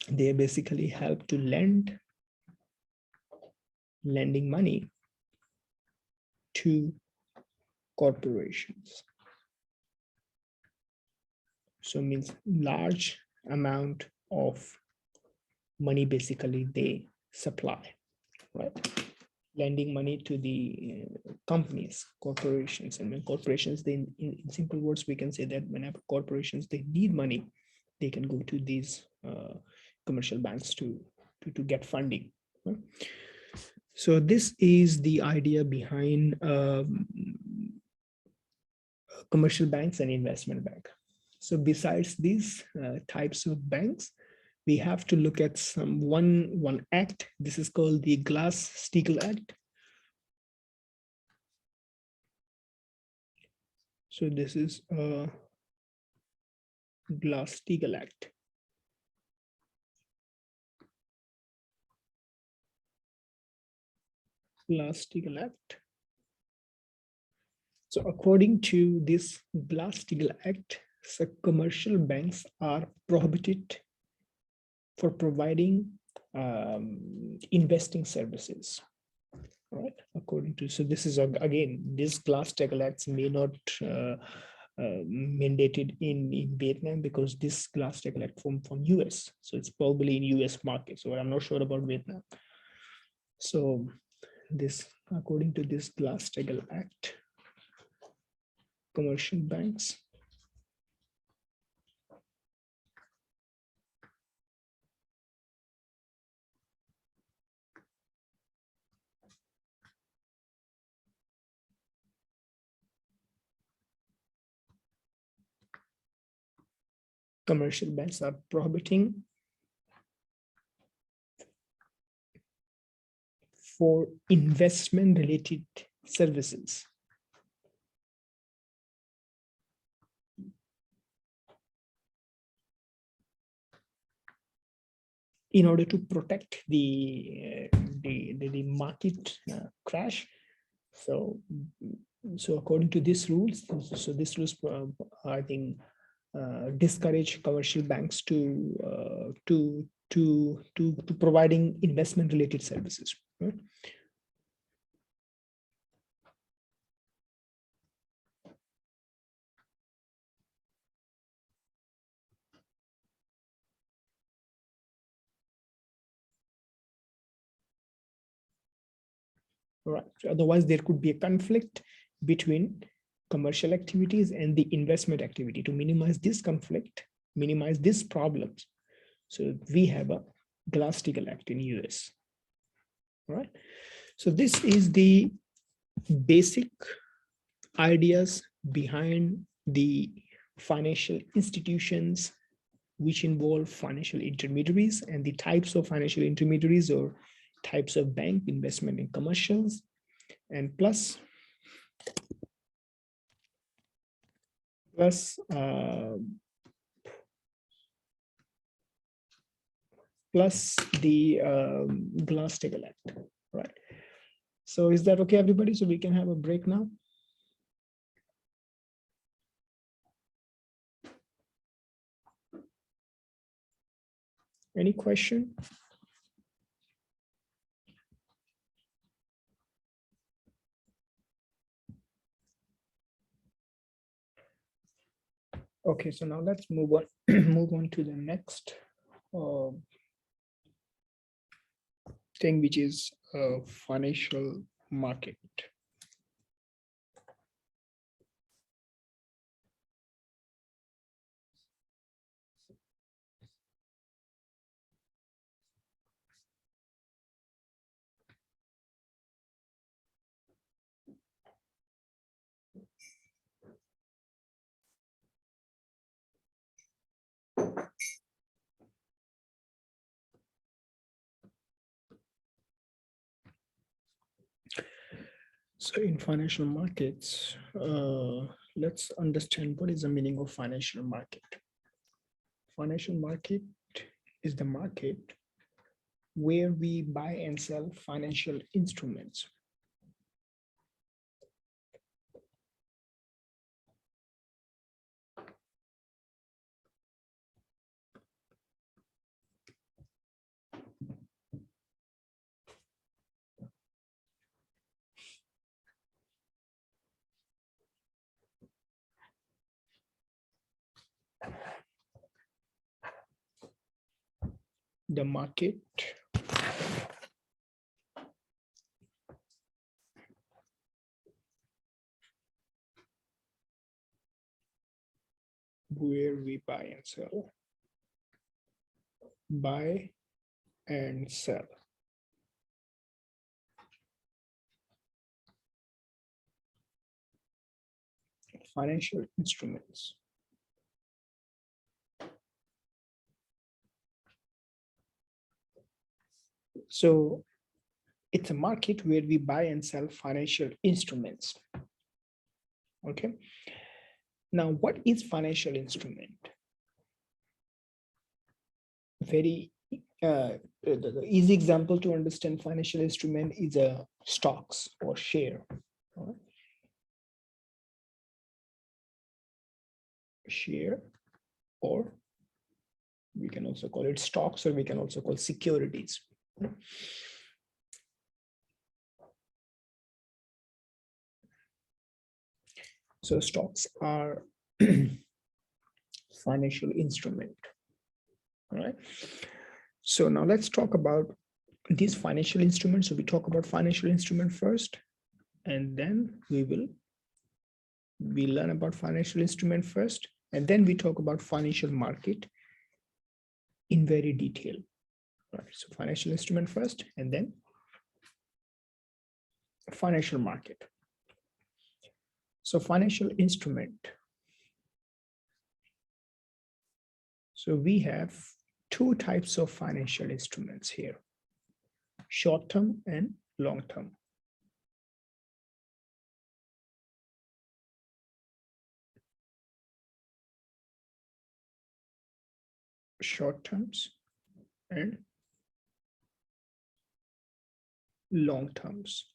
they basically help to lending money to corporations. So means large amount of money basically they supply, right? Lending money to the companies, corporations, and when corporations, they in simple words, we can say that whenever corporations they need money, they can go to these commercial banks to get funding. Right? So this is the idea behind commercial banks and investment bank. So besides these types of banks, we have to look at one act. This is called the Glass-Steagall Act. So this is a Glass-Steagall Act. Glass-Steagall Act. So according to this Glass-Steagall Act, so commercial banks are prohibited for providing investing services, right? According to, so this is again, this Glass-Steagall Acts may not mandated in Vietnam because this Glass-Steagall Act from US, so it's probably in US market. So I'm not sure about Vietnam. So this, according to this Glass-Steagall Act, commercial banks are prohibiting for investment related services. In order to protect the market crash. So according to these rules, so this rules I think discourage commercial banks to providing investment related services, right? Right. Otherwise, there could be a conflict between commercial activities and the investment activity. To minimize this conflict, minimize these problems, so we have a Glass-Steagall Act in US. Right. So this is the basic ideas behind the financial institutions which involve financial intermediaries and the types of financial intermediaries or types of bank, investment in commercials, and plus the Glass-Steagall Act, right? So is that okay, everybody? So we can have a break now. Any question? Okay, so now let's move on move on to the next thing, which is financial market. So in financial markets, let's understand what is the meaning of financial market. Financial market is the market where we buy and sell financial instruments. The market where we buy and sell. Buy and sell. Financial instruments. So it's a market where we buy and sell financial instruments. Okay. Now, what is financial instrument? Very the easy example to understand financial instrument is a stocks or share. All right. Share, or we can also call it stocks, or we can also call securities. So stocks are financial instrument. All right. So now let's talk about these financial instruments. So we talk about financial instrument first, and then we learn about financial instrument first, and then we talk about financial market in very detail. All right. So financial instrument first, and then financial market. So financial instrument. So we have two types of financial instruments here, short-term and long-term. Short terms and long terms.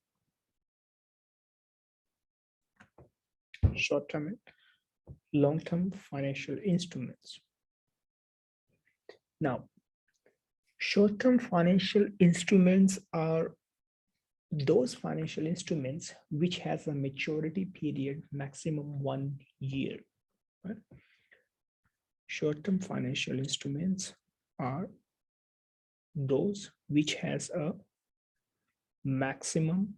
Short-term and long-term financial instruments. Now, short-term financial instruments are those financial instruments which has a maturity period maximum 1 year. Right? Short-term financial instruments are those which has a maximum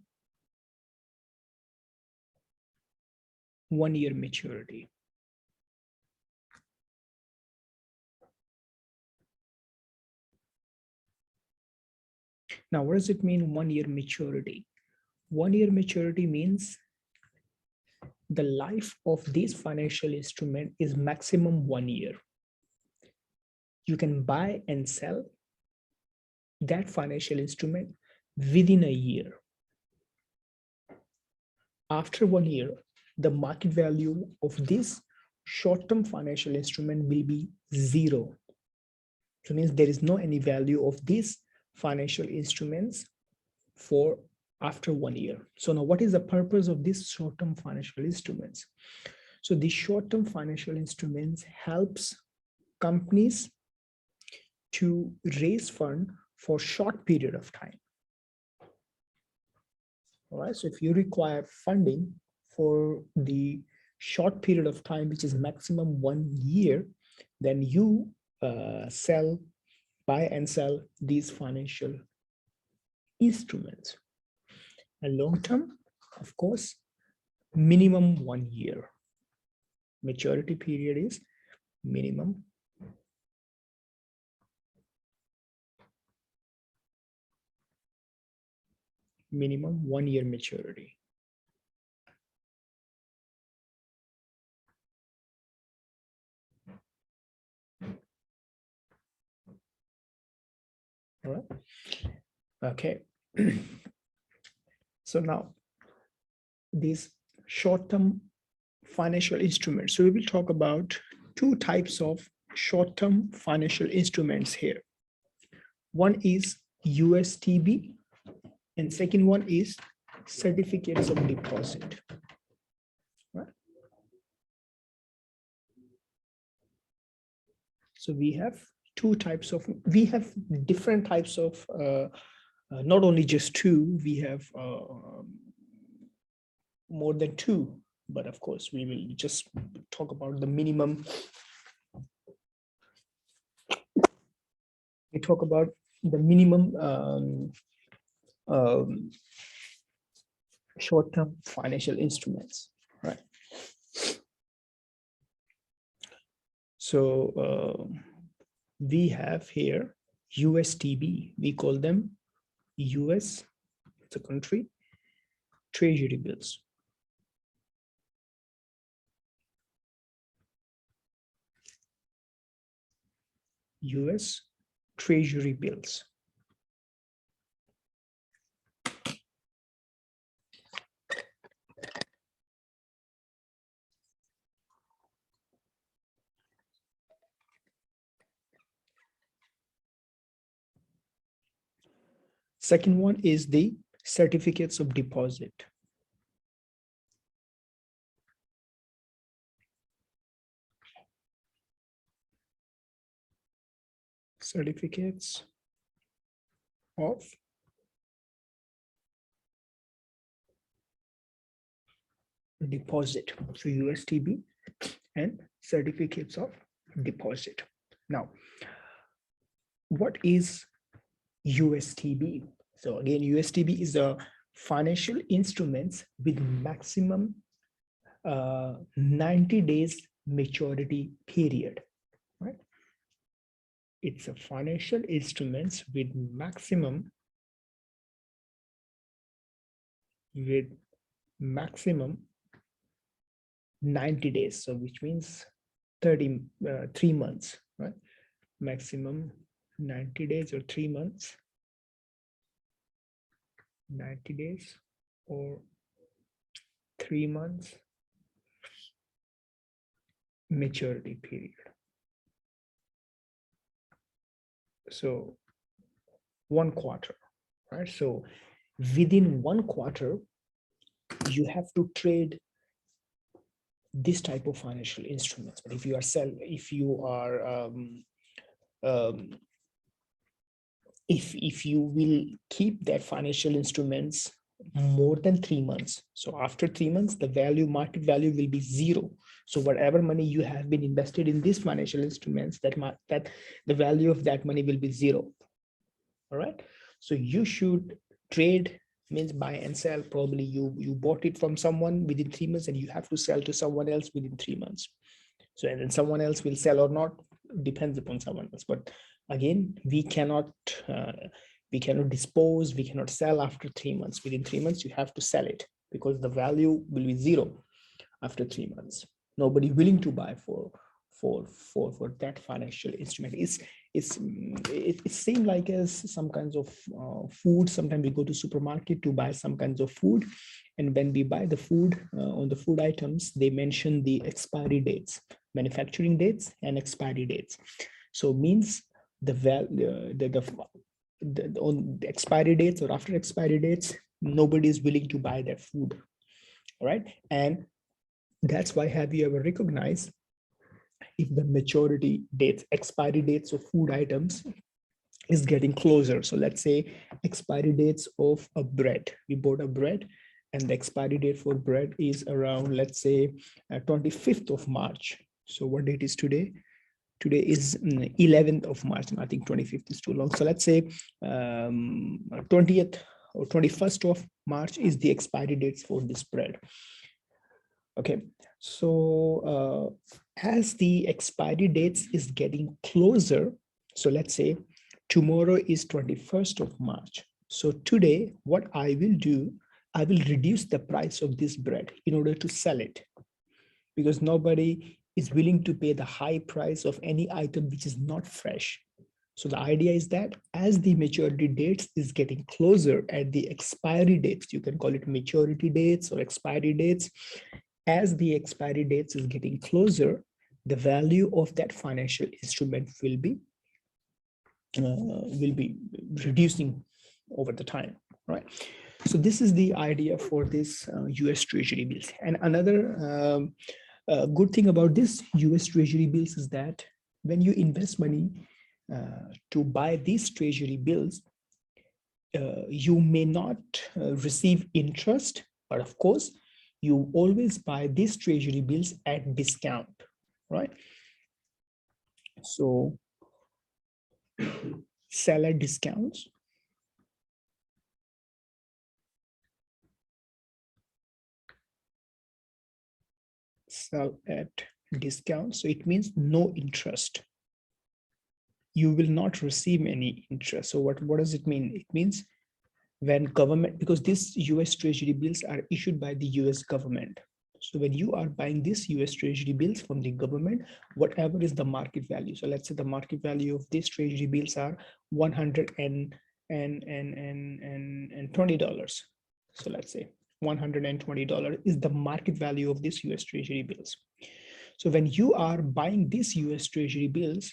1 year maturity. Now, what does it mean 1 year maturity? 1 year maturity means the life of this financial instrument is maximum 1 year. You can buy and sell that financial instrument within a year. After 1 year, the market value of this short-term financial instrument will be 0. So it means there is no any value of these financial instruments for after 1 year. So now what is the purpose of these short-term financial instruments? So these short-term financial instruments helps companies to raise fund for short period of time. All right, so if you require funding for the short period of time, which is maximum 1 year, then you buy and sell these financial instruments. And long term, of course, minimum 1 year. Maturity period is minimum 1 year maturity. All right. Okay. So now these short-term financial instruments. So we will talk about two types of short-term financial instruments here. One is USTB and second one is certificates of deposit. Right? So we have different types of, not only just two, we have more than two, but of course we will just talk about the minimum. We talk about the minimum short-term financial instruments, right? So we have here USTB. We call them US, the country, treasury bills. US treasury bills. Second one is the certificates of deposit. Certificates of deposit. So USTB and certificates of deposit. Now, what is USTB? So again, USTB is a financial instruments with maximum 90 days maturity period, right? It's a financial instruments with maximum 90 days. So which means 3 months, right? Maximum 90 days or 3 months, 90 days or 3 months maturity period. So 1 quarter, right? So within 1 quarter, you have to trade this type of financial instruments. But if you will keep that financial instruments more than 3 months, so after 3 months, the market value will be 0. So whatever money you have been invested in these financial instruments, that the value of that money will be 0. All right. So you should trade, means buy and sell. Probably you bought it from someone within 3 months and you have to sell to someone else within 3 months. So, and then someone else will sell or not, depends upon someone else. But again, we cannot dispose, we cannot sell after 3 months. Within 3 months, you have to sell it because the value will be 0 after 3 months. Nobody willing to buy for that financial instrument. It seems like as some kinds of food. Sometimes we go to supermarket to buy some kinds of food, and when we buy the food, on the food items, they mention the expiry dates, manufacturing dates and expiry dates. So means the on the expiry dates or after expiry dates, nobody is willing to buy that food. All right. And that's why, have you ever recognized if the maturity dates, expiry dates of food items is getting closer? So let's say expiry dates of a bread. We bought a bread and the expiry date for bread is around, let's say 25th of March. So what date is today? Today is 11th of March. And I think 25th is too long. So let's say 20th or 21st of March is the expiry dates for this bread. Okay, so as the expiry dates is getting closer, so let's say tomorrow is 21st of March. So today, what I will do, I will reduce the price of this bread in order to sell it, because nobody is willing to pay the high price of any item which is not fresh. So the idea is that as the maturity dates is getting closer at the expiry dates, you can call it maturity dates or expiry dates. As the expiry dates is getting closer, the value of that financial instrument will be reducing over the time, right? So this is the idea for this US Treasury bills. And another good thing about this US Treasury bills is that when you invest money to buy these Treasury bills, you may not receive interest, but of course, you always buy these Treasury bills at discount, right? So sell at discounts. Sell at discount. So it means no interest. You will not receive any interest. So what does it mean? It means when government, because these US Treasury bills are issued by the US government. So when you are buying these US Treasury bills from the government, whatever is the market value. So let's say the market value of these Treasury bills are $120. So let's say $120 is the market value of this US Treasury bills. So when you are buying these US Treasury bills,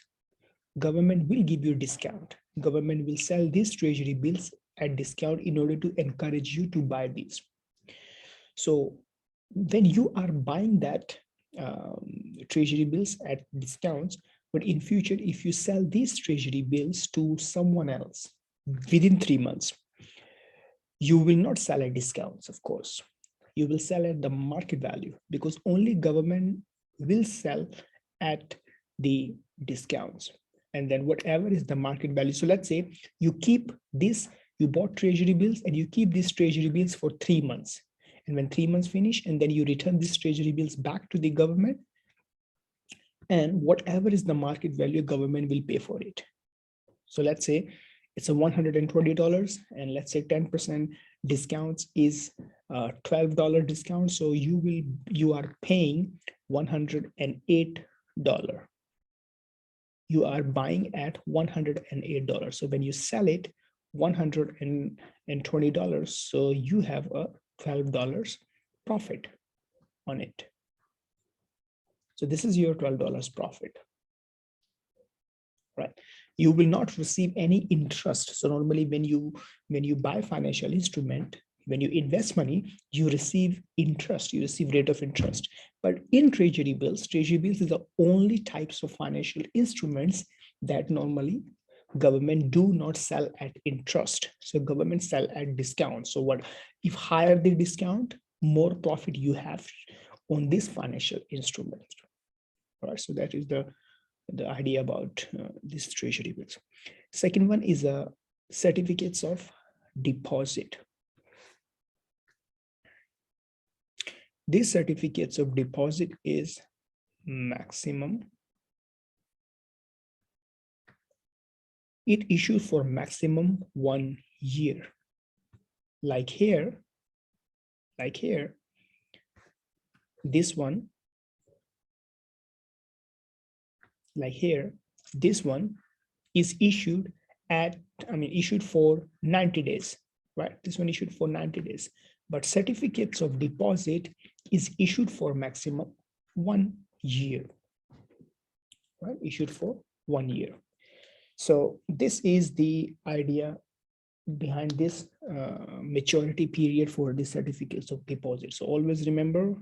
government will give you a discount. Government will sell these Treasury bills at discount in order to encourage you to buy these. So when you are buying that Treasury bills at discounts, but in future, if you sell these Treasury bills to someone else within 3 months, you will not sell at discounts, of course. You will sell at the market value, because only government will sell at the discounts. And then whatever is the market value. So let's say you keep this, you bought Treasury bills and you keep these Treasury bills for 3 months. And when 3 months finish, and then you return these Treasury bills back to the government, and whatever is the market value, government will pay for it. So let's say it's a $120, and let's say 10% discounts is $12 discount. So you are paying $108. You are buying at $108. So when you sell it, $120, so you have a $12 profit on it. So this is your $12 profit, right? You will not receive any interest. So normally when you buy financial instrument, when you invest money, you receive interest, you receive rate of interest. But in Treasury bills is the only types of financial instruments that normally government do not sell at interest. So government sell at discount. So what if higher the discount, more profit you have on this financial instrument. All right, so that is the idea about this Treasury bills. Second one is certificates of deposit. These certificates of deposit is maximum. It issues for maximum 1 year. Like here, this one, like here, this one is issued for 90 days, right? This one issued for 90 days. But certificates of deposit is issued for maximum 1 year, right? Issued for 1 year. So this is the idea behind this maturity period for the certificates of deposit. So always remember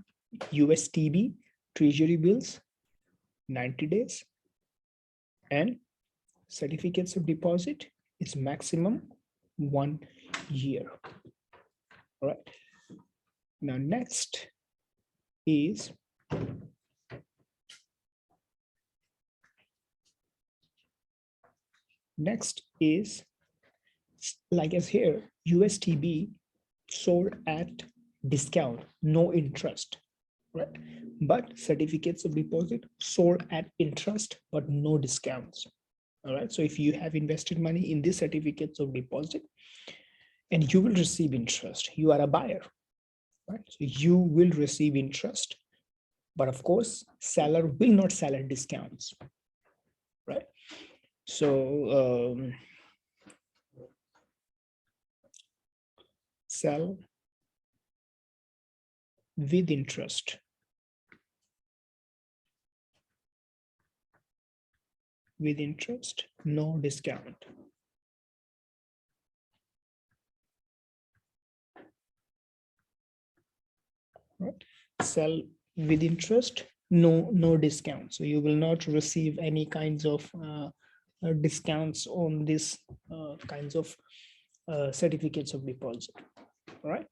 USTB, Treasury bills, 90 days, and certificates of deposit is maximum 1 year. All right. Now next is like as here, USTB sold at discount, no interest, right? But certificates of deposit sold at interest, but no discounts. All right. So if you have invested money in these certificates of deposit, and you will receive interest, you are a buyer, right? So you will receive interest, but of course, seller will not sell at discounts, right? So sell with interest. With interest, no discount. Right? Sell with interest, no discount. So you will not receive any kinds of discounts on this kinds of certificates of deposit. All right.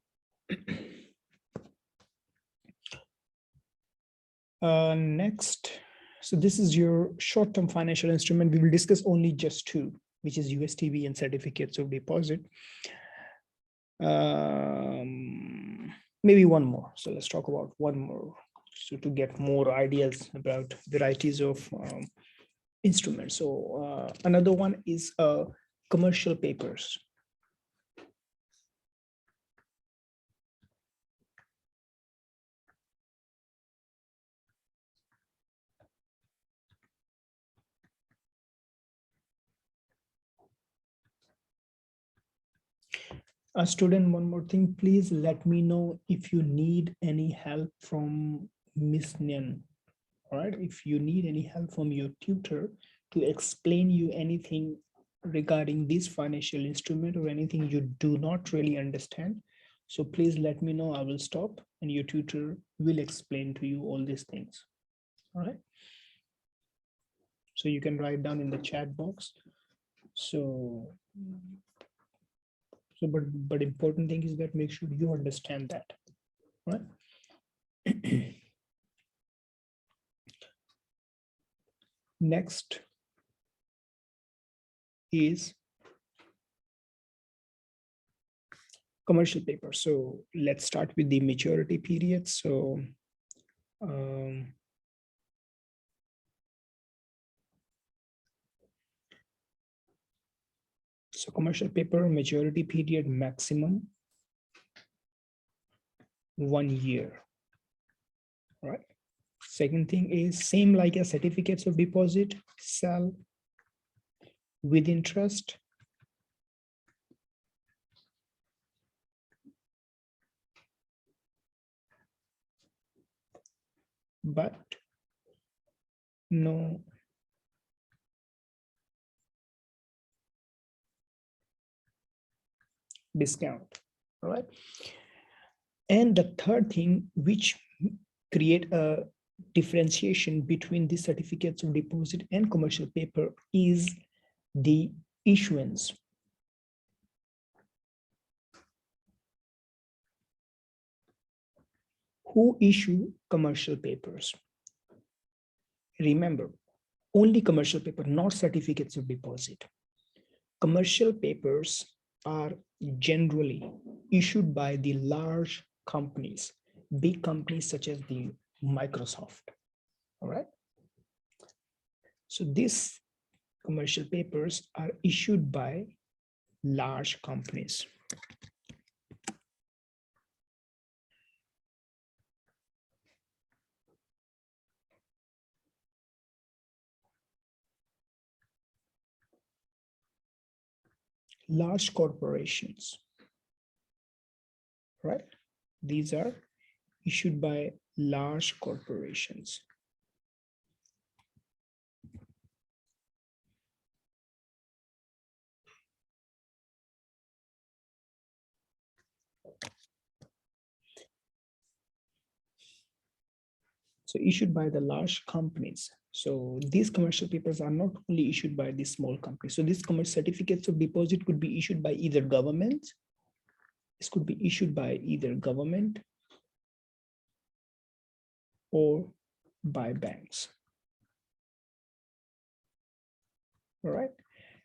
Next, so this is your short-term financial instrument. We will discuss only just two, which is USTB and certificates of deposit. Maybe one more. So let's talk about one more. So to get more ideas about varieties of instruments. So another one is commercial papers. A student, one more thing, please let me know if you need any help from Miss Nyan. All right, if you need any help from your tutor to explain you anything regarding this financial instrument or anything you do not really understand, so please let me know. I will stop and your tutor will explain to you all these things. All right. So you can write down in the chat box. But important thing is that make sure you understand that, right? Next is commercial paper. So let's start with the maturity period. So commercial paper maturity period maximum 1 year. All right. Second thing is same like a certificates of deposit, sell with interest. But no discount. All right. And the third thing which create a differentiation between the certificates of deposit and commercial paper is the issuance. Who issue commercial papers? Remember, only commercial paper, not certificates of deposit. Commercial papers are generally issued by the large companies, big companies such as the Microsoft. All right. So these commercial papers are issued by large companies. Large corporations, right? These are issued by large corporations. So issued by the large companies. So these commercial papers are not only issued by the small companies. So these commercial certificates of deposit could be issued by either government. This could be issued by either government or by banks. All right.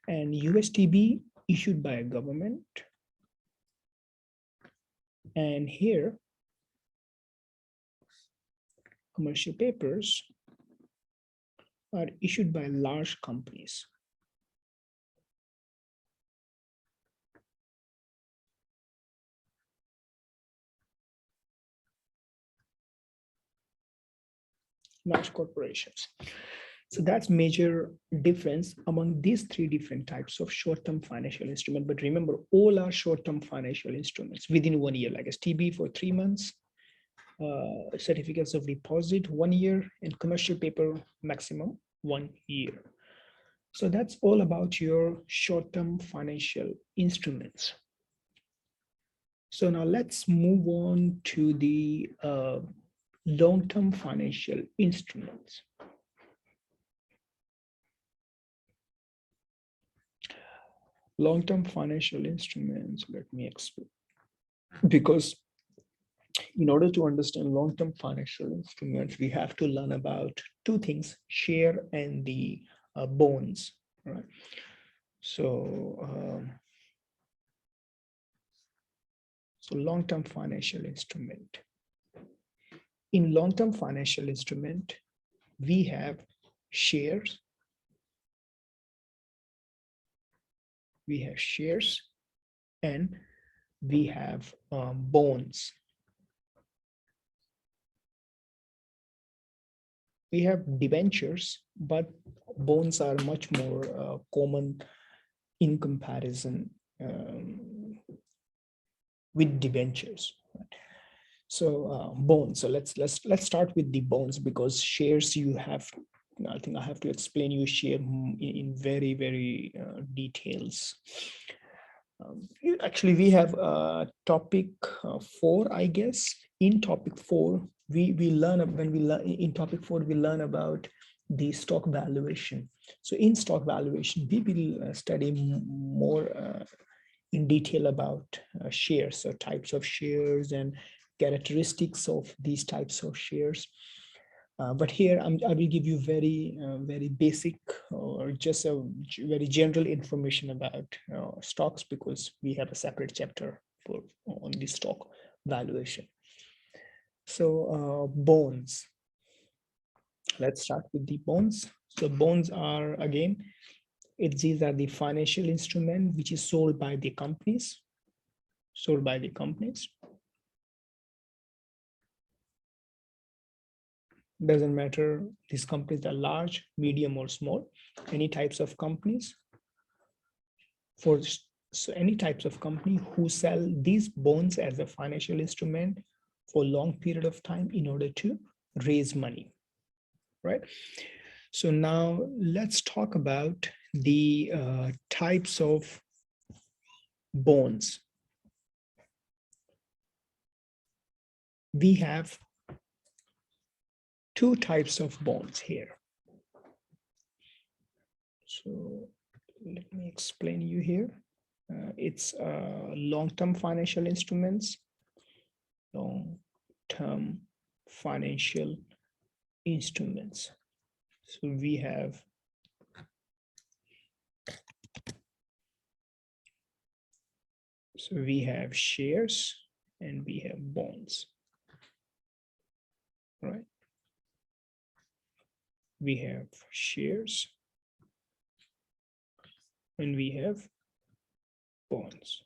And USTB issued by a government. And here, commercial papers are issued by large companies. Large corporations. So that's major difference among these three different types of short-term financial instrument. But remember, all are short-term financial instruments within 1 year, like STB for 3 months, certificates of deposit 1 year, and commercial paper maximum 1 year. So that's all about your short-term financial instruments. So now let's move on to the long-term financial instruments. Long-term financial instruments, let me explain. Because in order to understand long-term financial instruments, we have to learn about two things: share and the bonds, right? So, long-term financial instrument. In long-term financial instrument, we have shares. We have shares and we have bonds. We have debentures, but bonds are much more common in comparison with debentures. So bonds. So let's start with the bonds, because shares you have. I think I have to explain you share in very details. Actually, we have topic 4, I guess. In topic 4, we learn in topic 4 we learn about the stock valuation. So in stock valuation, we will study more in detail about shares, so types of shares and characteristics of these types of shares. But here I will give you very basic or just a very general information about stocks, because we have a separate chapter on the stock valuation. So bonds. Let's start with the bonds. So bonds are, again, these are the financial instrument which is sold by the companies. Doesn't matter these companies are large, medium, or small. Any types of companies. So any types of company who sell these bonds as a financial instrument for a long period of time in order to raise money, right? So now let's talk about the types of bonds. We have two types of bonds here. So let me explain you here. It's long-term financial instruments. Long-term financial instruments. So we have shares and we have bonds, right? We have shares and we have bonds.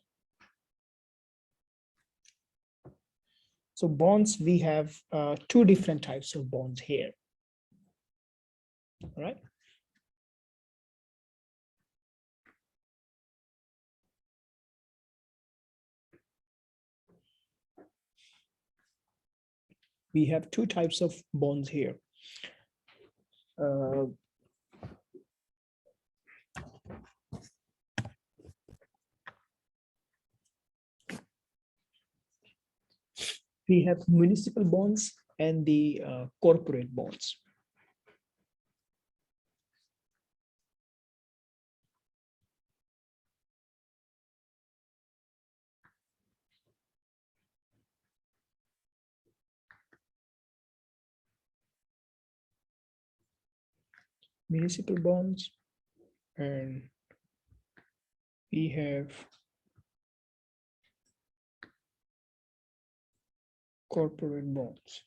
So bonds, we have two different types of bonds here. All right. We have two types of bonds here. We have municipal bonds and the corporate bonds. Municipal bonds, and we have corporate bonds.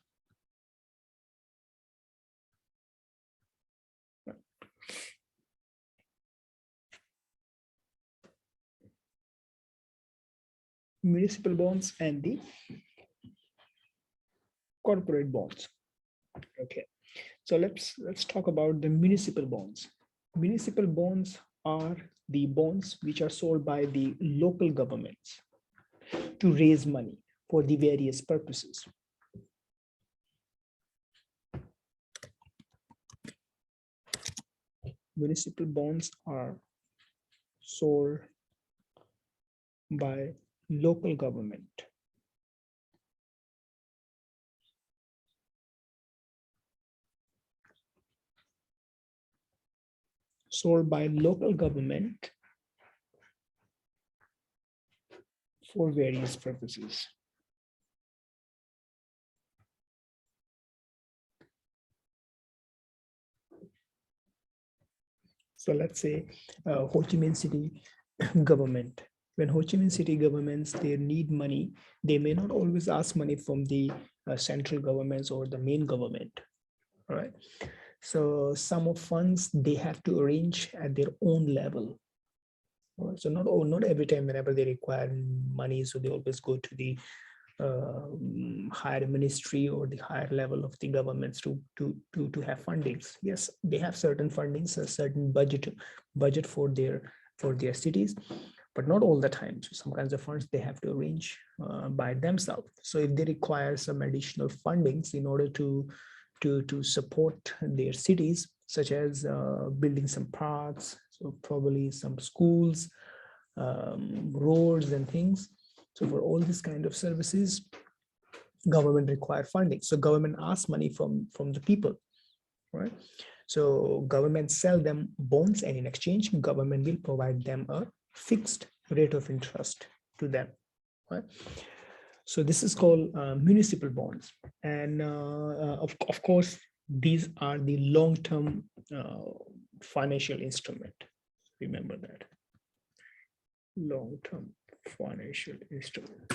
Municipal bonds and the corporate bonds. Okay. So let's talk about the municipal bonds. Municipal bonds are the bonds which are sold by the local governments to raise money for the various purposes. Municipal bonds are sold by local government for various purposes. So let's say Ho Chi Minh City government. When Ho Chi Minh City governments, they need money, they may not always ask money from the central governments or the main government. All right. So some of funds they have to arrange at their own level. All right. So not every time whenever they require money, so they always go to the higher ministry or the higher level of the governments to have fundings. Yes, they have certain fundings, a certain budget for their cities, but not all the time. So some kinds of funds they have to arrange by themselves. So if they require some additional fundings in order to support their cities, such as building some parks, so probably some schools, roads and things. So for all these kind of services, government require funding. So government asks money from the people, right? So government sell them bonds, and in exchange, government will provide them a fixed rate of interest to them, right? So this is called municipal bonds. And of course, these are the long-term financial instrument. Remember that. Long-term financial instrument.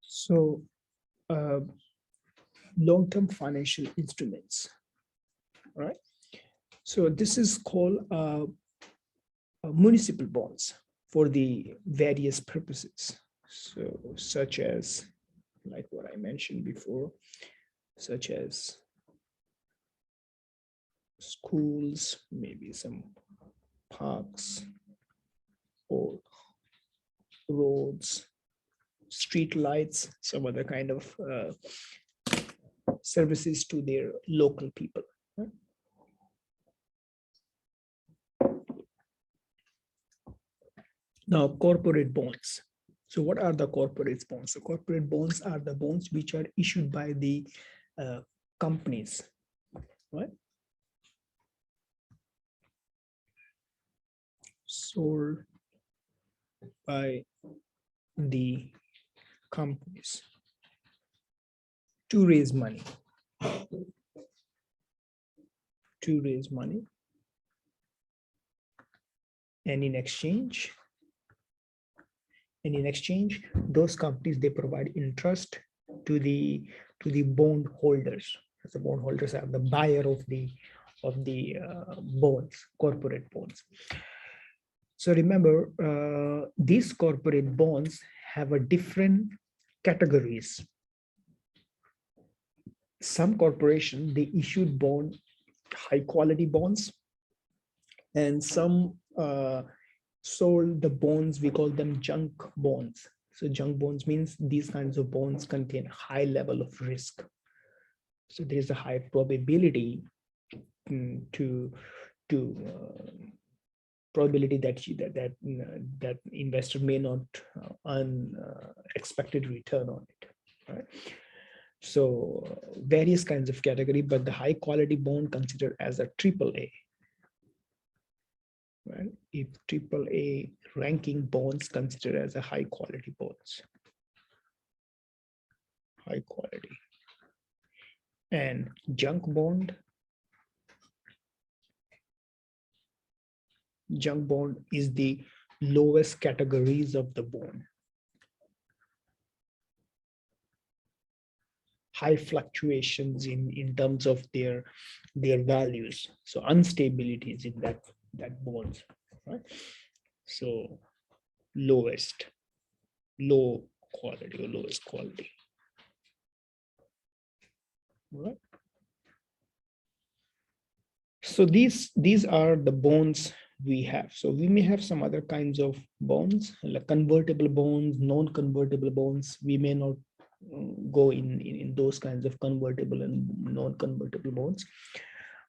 So long-term financial instruments, right? So this is called municipal bonds for the various purposes. So such as, like what I mentioned before, such as schools, maybe some parks or roads, street lights, some other kind of services to their local people. Right? Now, corporate bonds. So what are the corporate bonds? The corporate bonds are the bonds which are issued by the companies, right? Sold by the companies to raise money. And in exchange, those companies, they provide interest to the bond holders. The bond holders are the buyer of the bonds, corporate bonds. So remember, these corporate bonds have a different categories. Some corporations, they issued high quality bonds, and some sold the bonds, we call them junk bonds. So junk bonds means these kinds of bonds contain high level of risk. So there is a high probability probability that investor may not earn expected return on it, right? So various kinds of category, but the high quality bond considered as a AAA. Right? If AAA ranking bonds considered as a high quality bonds. High quality. And junk bond. Junk bond is the lowest categories of the bond. high fluctuations in terms of their values. So instabilities in that bonds, right? So low quality or lowest quality. Right. So these are the bonds we have. So we may have some other kinds of bonds, like convertible bonds, non-convertible bonds. We may not go in those kinds of convertible and non-convertible bonds.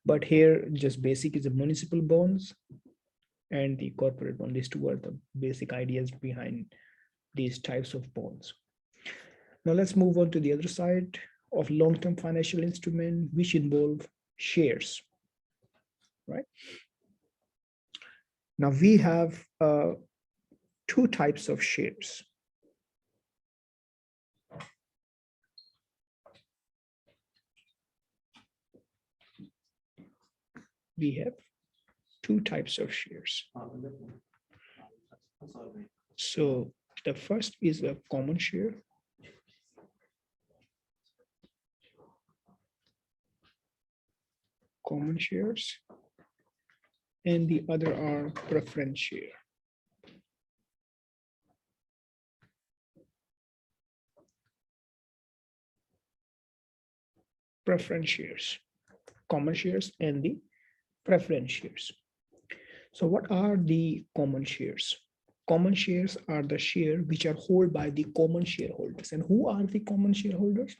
But here, just basic is the municipal bonds and the corporate bond. These two are the basic ideas behind these types of bonds. Now let's move on to the other side of long-term financial instrument, which involve shares, right? Now we have two types of shares. We have two types of shares. So the first is a common share. Common shares, and the other are preference share. Preference shares, common shares, and the preference shares. So what are the common shares? Common shares are the share which are held by the common shareholders. And who are the common shareholders?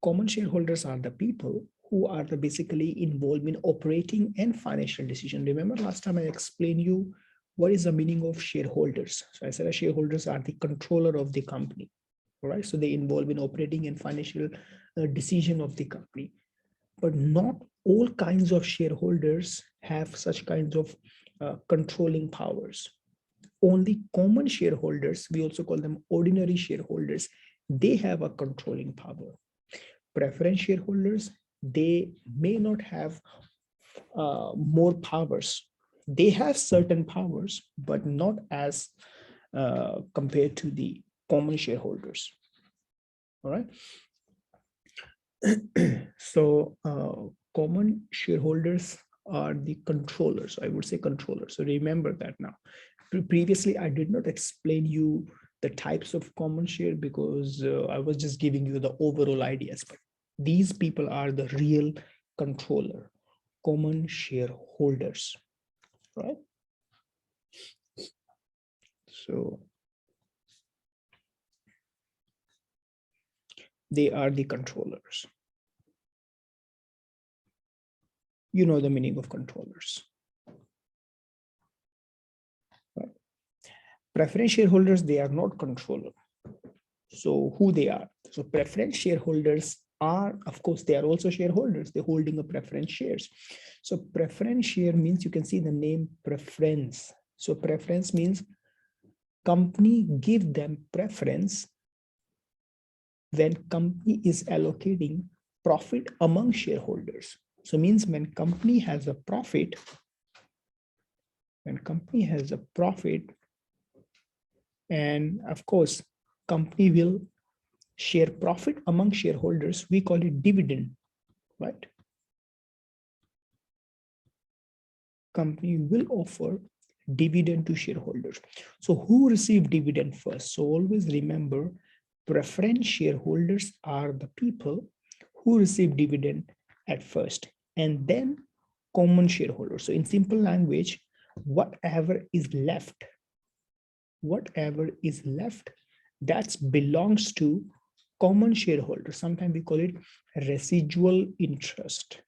Common shareholders are the people who are basically involved in operating and financial decision. Remember last time I explained you what is the meaning of shareholders. So I said shareholders are the controller of the company. All right, so they involve in operating and financial decision of the company. But not all kinds of shareholders have such kinds of controlling powers. Only common shareholders, we also call them ordinary shareholders, they have a controlling power. Preference shareholders, they may not have more powers. They have certain powers, but not as compared to the common shareholders. All right. So common shareholders are the controllers. I would say controllers. So remember that now. Previously, I did not explain you the types of common share because I was just giving you the overall ideas. But these people are the real controller, common shareholders, right? So they are the controllers. You know the meaning of controllers. Right? Preference shareholders, they are not controller. So who they are? So preference shareholders are, of course, they are also shareholders. They're holding a preference shares. So preference share means you can see the name preference. So preference means company give them preference when company is allocating profit among shareholders. So means when company has a profit, and of course, company will share profit among shareholders, we call it dividend, right? Company will offer dividend to shareholders. So who receive dividend first? So always remember, preference shareholders are the people who receive dividend at first, and then common shareholders. So in simple language, whatever is left, that belongs to common shareholders. Sometimes we call it residual interest.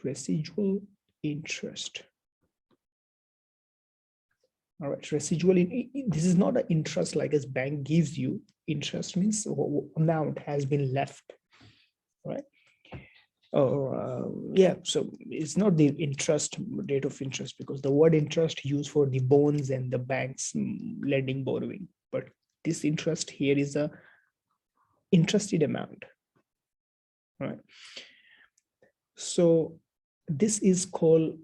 Residual interest. All right, residual. This is not an interest like as bank gives you. Interest means amount has been left, right? Yeah, so it's not the interest, rate of interest, because the word interest used for the bonds and the banks lending, borrowing, but this interest here is a interested amount, right? So this is called,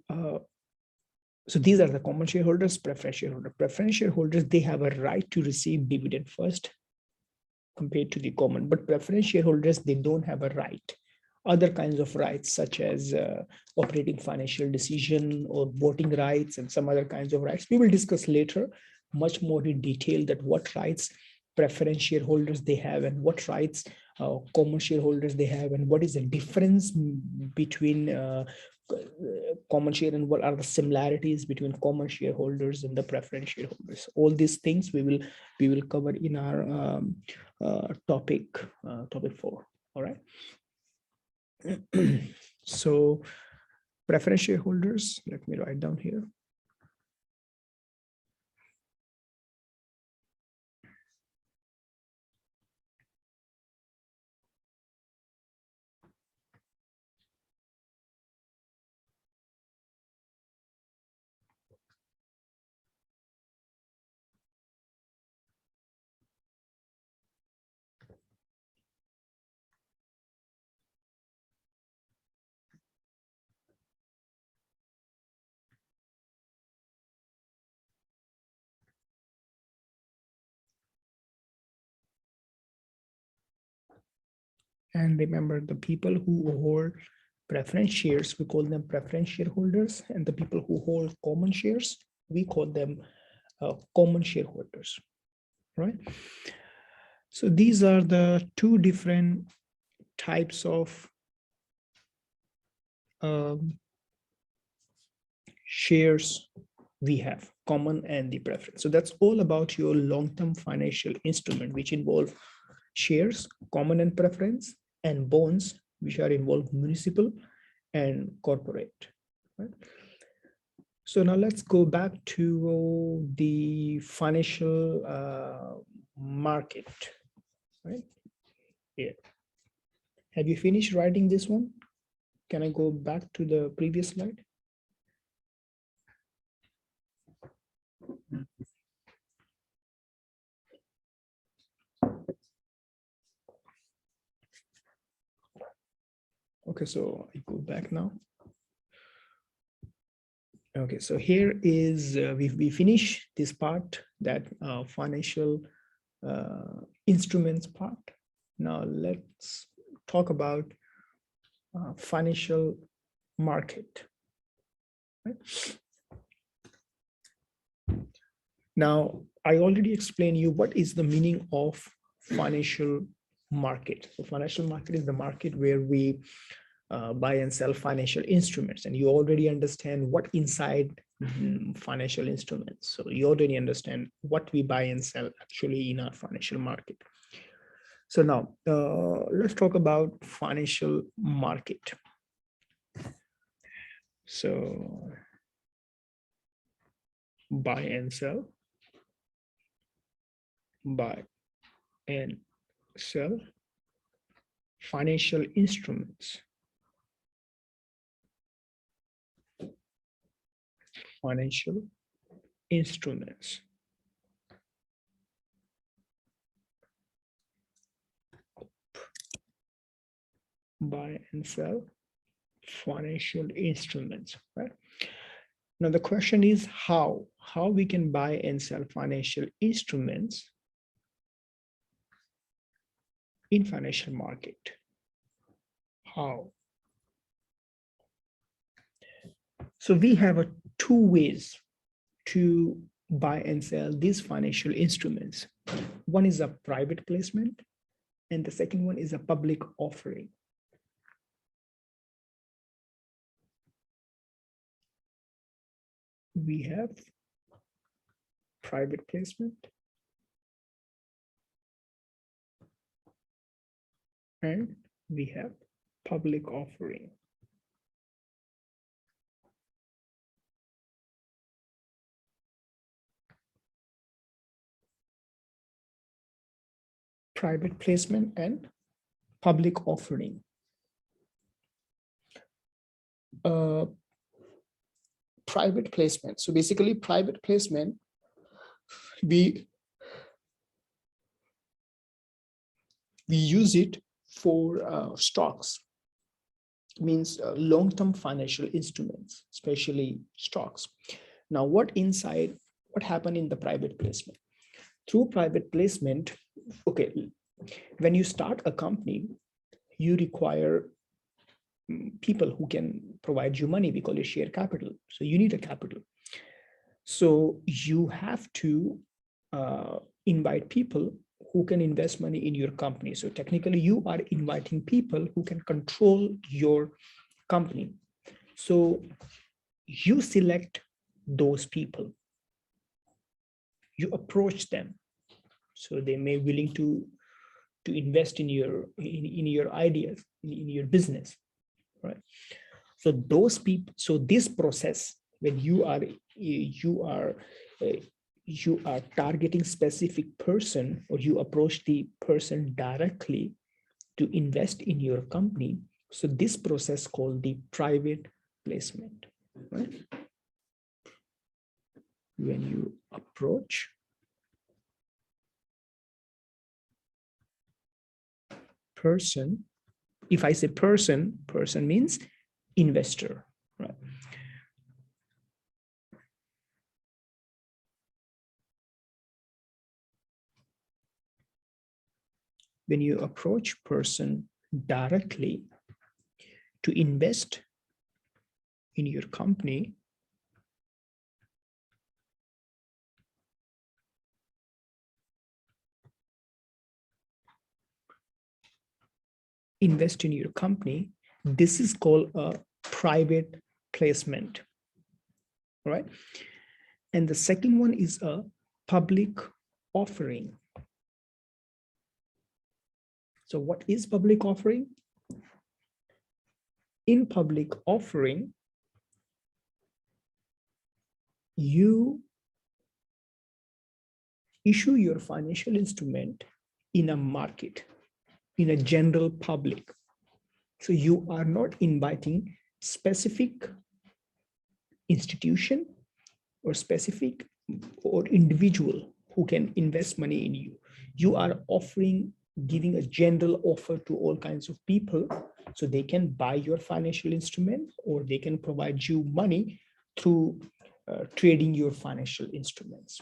so these are the common shareholders, preference shareholder. Preference shareholders, they have a right to receive dividend first, compared to the common. But preference shareholders, they don't have a right. Other kinds of rights, such as operating financial decision or voting rights and some other kinds of rights. We will discuss later much more in detail that what rights preference shareholders they have and what rights common shareholders they have, and what is the difference between common share and what are the similarities between common shareholders and the preference shareholders. All these things we will cover in our topic 4. All right. So preference shareholders, let me write down here. And remember, the people who hold preference shares, we call them preference shareholders, and the people who hold common shares, we call them common shareholders, right? So these are the two different types of shares we have, common and the preference. So that's all about your long-term financial instrument, which involve shares, common and preference, and bonds, which are involved municipal and corporate. Right? So now let's go back to the financial market. Right here. Have you finished writing this one? Can I go back to the previous slide? Okay, so I go back now. Okay, so here is, we finish this part, that financial instruments part. Now let's talk about financial market. Right? Now, I already explained you what is the meaning of financial market. So financial market is the market where we buy and sell financial instruments, and you already understand what inside financial instruments. So you already understand what we buy and sell actually in our financial market. So now let's talk about financial market. So buy and sell, buy and sell financial instruments. Financial instruments. Buy and sell financial instruments, right? Now the question is how we can buy and sell financial instruments in financial market. How? So we have two ways to buy and sell these financial instruments. One is a private placement, and the second one is a public offering. We have private placement and we have public offering. Private placement and public offering. Private placement. So basically private placement, we use it for stocks, means long-term financial instruments, especially stocks. Now what happened in the private placement? Through private placement, okay, When you start a company, you require people who can provide you money. We call it share capital. So you need a capital. So you have to invite people who can invest money in your company. So technically you are inviting people who can control your company. So you select those people, you approach them, so they may willing to invest in your ideas, in your business, right? So those people, so this process, when you are targeting specific person, or you approach the person directly to invest in your company, so this process called the private placement, right? When you approach person, if I say person means investor, right? When you approach person directly to invest in your company, this is called a private placement, right? And the second one is a public offering. So what is public offering? In public offering, you issue your financial instrument in a market, in a general public. So you are not inviting specific institution or specific or individual who can invest money in you. You are offering, giving a general offer to all kinds of people, so they can buy your financial instrument, or they can provide you money through trading your financial instruments.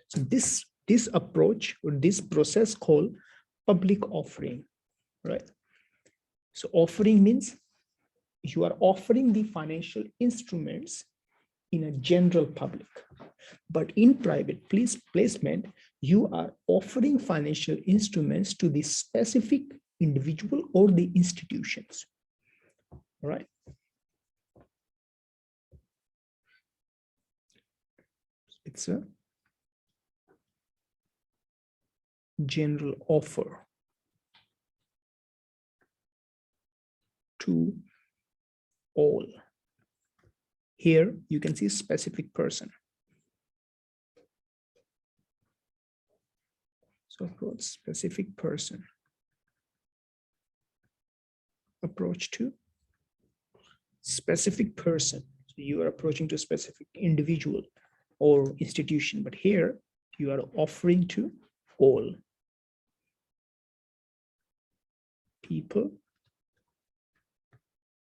So this approach, or this process called public offering, right? So offering means you are offering the financial instruments in a general public. But in private placement, you are offering financial instruments to the specific individual or the institutions, right? It's a general offer to all. Here you can see specific person. So approach specific person, approach to specific person. So you are approaching to specific individual or institution, but here you are offering to all people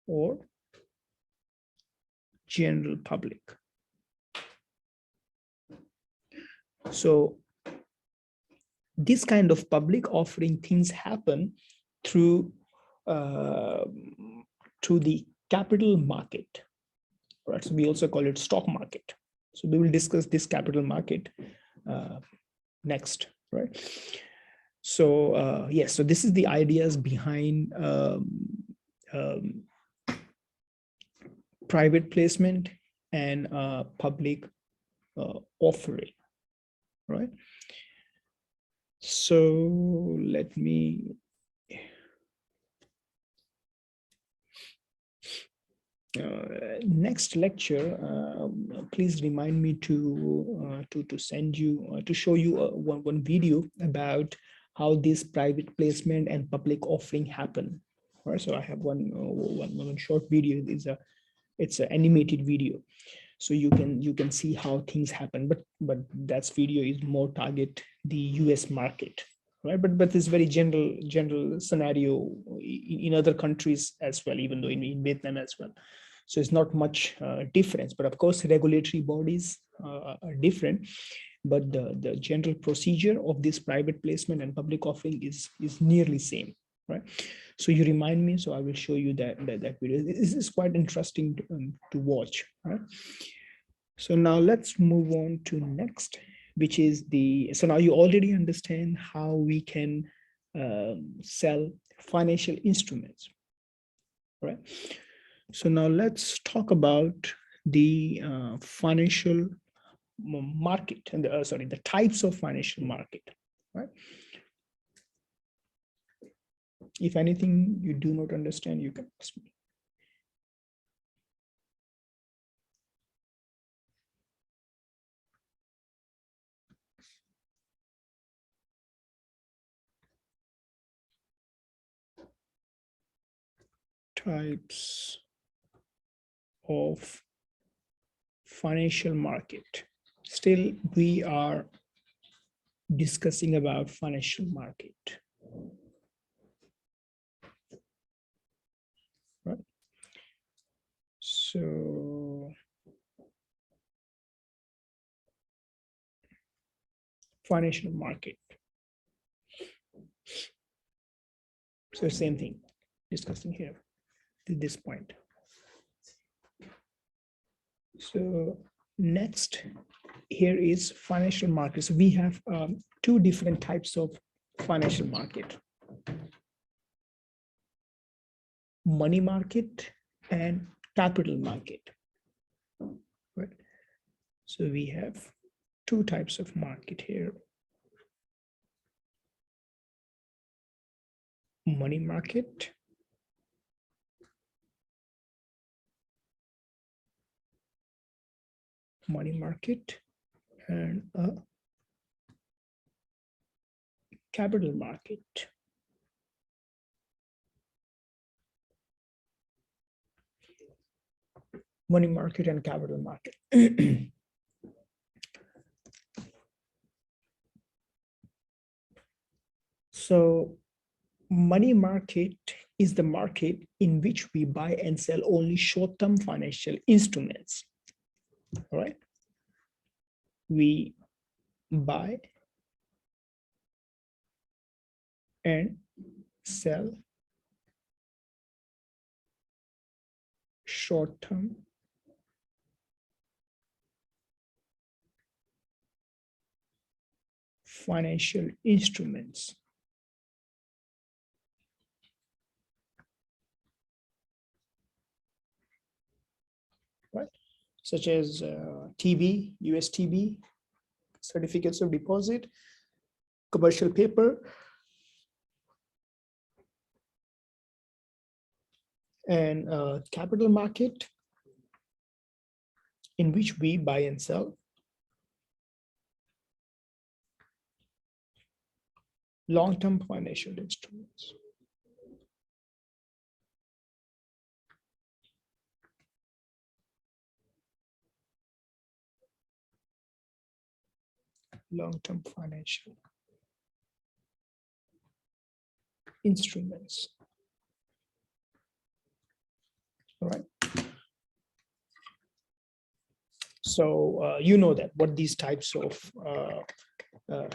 or general public. So this kind of public offering things happen through the capital market, right? So we also call it stock market. So we will discuss this capital market next, right? So yes, so this is the ideas behind private placement and public offering, right? So let me next lecture, please remind me to send you to show you one video about how this private placement and public offering happen. All right, so I have one short video. It's an animated video, so you can see how things happen. But that video is more target the US market, right? But it's very general scenario in other countries as well, even though in Vietnam as well. So it's not much difference, but of course regulatory bodies are different. but the general procedure of this private placement and public offering is nearly same, right? So you remind me, so I will show you that video. This is quite interesting to watch, right? So now let's move on to next, which is so now you already understand how we can sell financial instruments, right? So now let's talk about the financial market and the types of financial market, right? If anything you do not understand, you can ask me. Types of financial market. Still, we are discussing about financial market. Right. So financial market. So same thing discussing here to this point. So next here is financial markets. We have two different types of financial market: money market and capital market. Right. So we have two types of market here: money market and a capital market. Money market and capital market. So money market is the market in which we buy and sell only short-term financial instruments. All right. We buy and sell short-term financial instruments. Right, such as TB, USTB, certificates of deposit, commercial paper, and capital market in which we buy and sell long-term financial instruments. Long-term financial instruments. All right. So you know that what these types of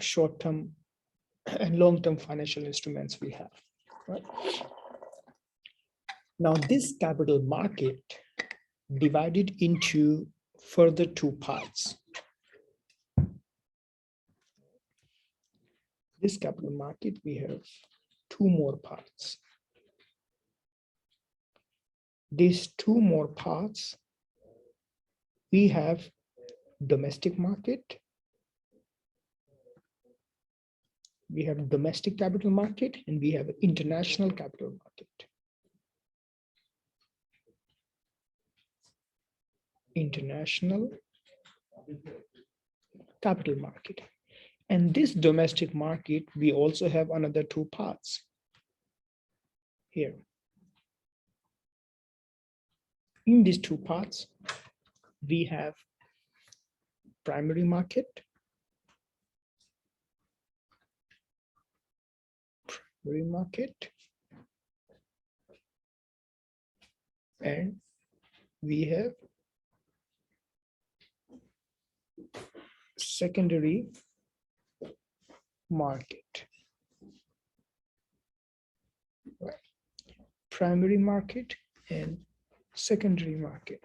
short-term and long-term financial instruments we have. Right. Now this capital market divided into further two parts. This capital market, we have two more parts. These two more parts, we have domestic market, we have domestic capital market, and we have international capital market. International capital market. And this domestic market, we also have another two parts here. In these two parts, we have primary market, and we have secondary market. Right. Primary market and secondary market.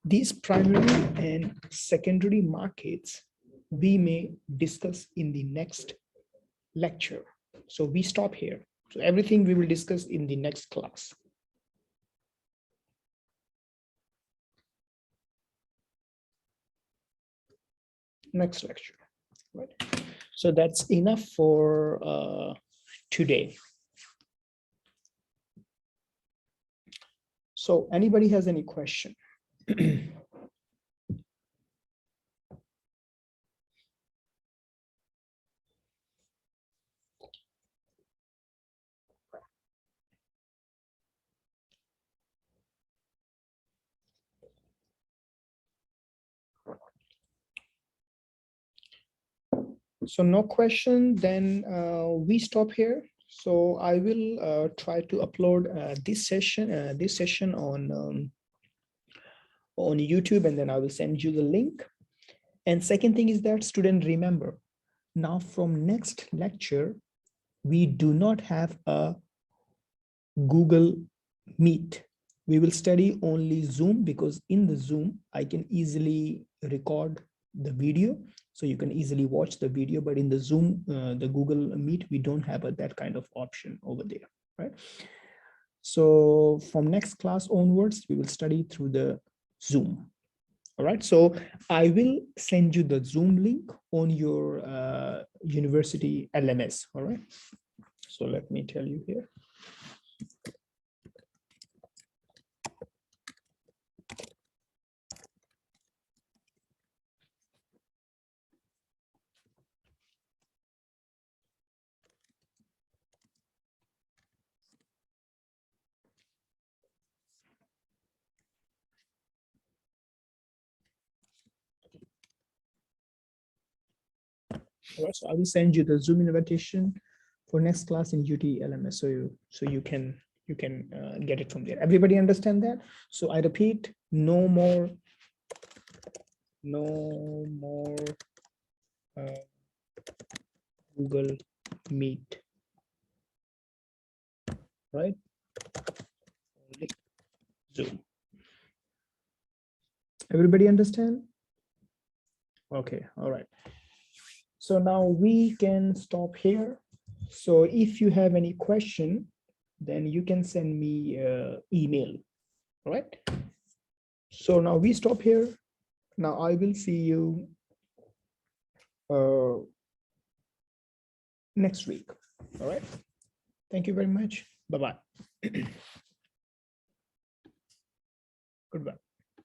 These primary and secondary markets we may discuss in the next lecture. So we stop here. So everything we will discuss in the next class. Next lecture. Right. So that's enough for today. So anybody has any question? So no question, then we stop here. So I will try to upload this session on YouTube, and then I will send you the link. And second thing is that, student, remember, now from next lecture, we do not have a Google Meet. We will study only Zoom, because in the Zoom, I can easily record the video, so you can easily watch the video. But in the Zoom, the Google Meet, we don't have that kind of option over there, right? So from next class onwards, we will study through the Zoom. All right, so I will send you the Zoom link on your university LMS. All right, so let me tell you here. All right, so I will send you the Zoom invitation for next class in UT LMS, so you can get it from there. Everybody understand that? So I repeat, no more Google Meet, right? Only Zoom. Everybody understand? Okay, all right. So now we can stop here. So if you have any question, then you can send me email, all right? So now we stop here. Now I will see you next week, all right? Thank you very much. Bye-bye. Goodbye.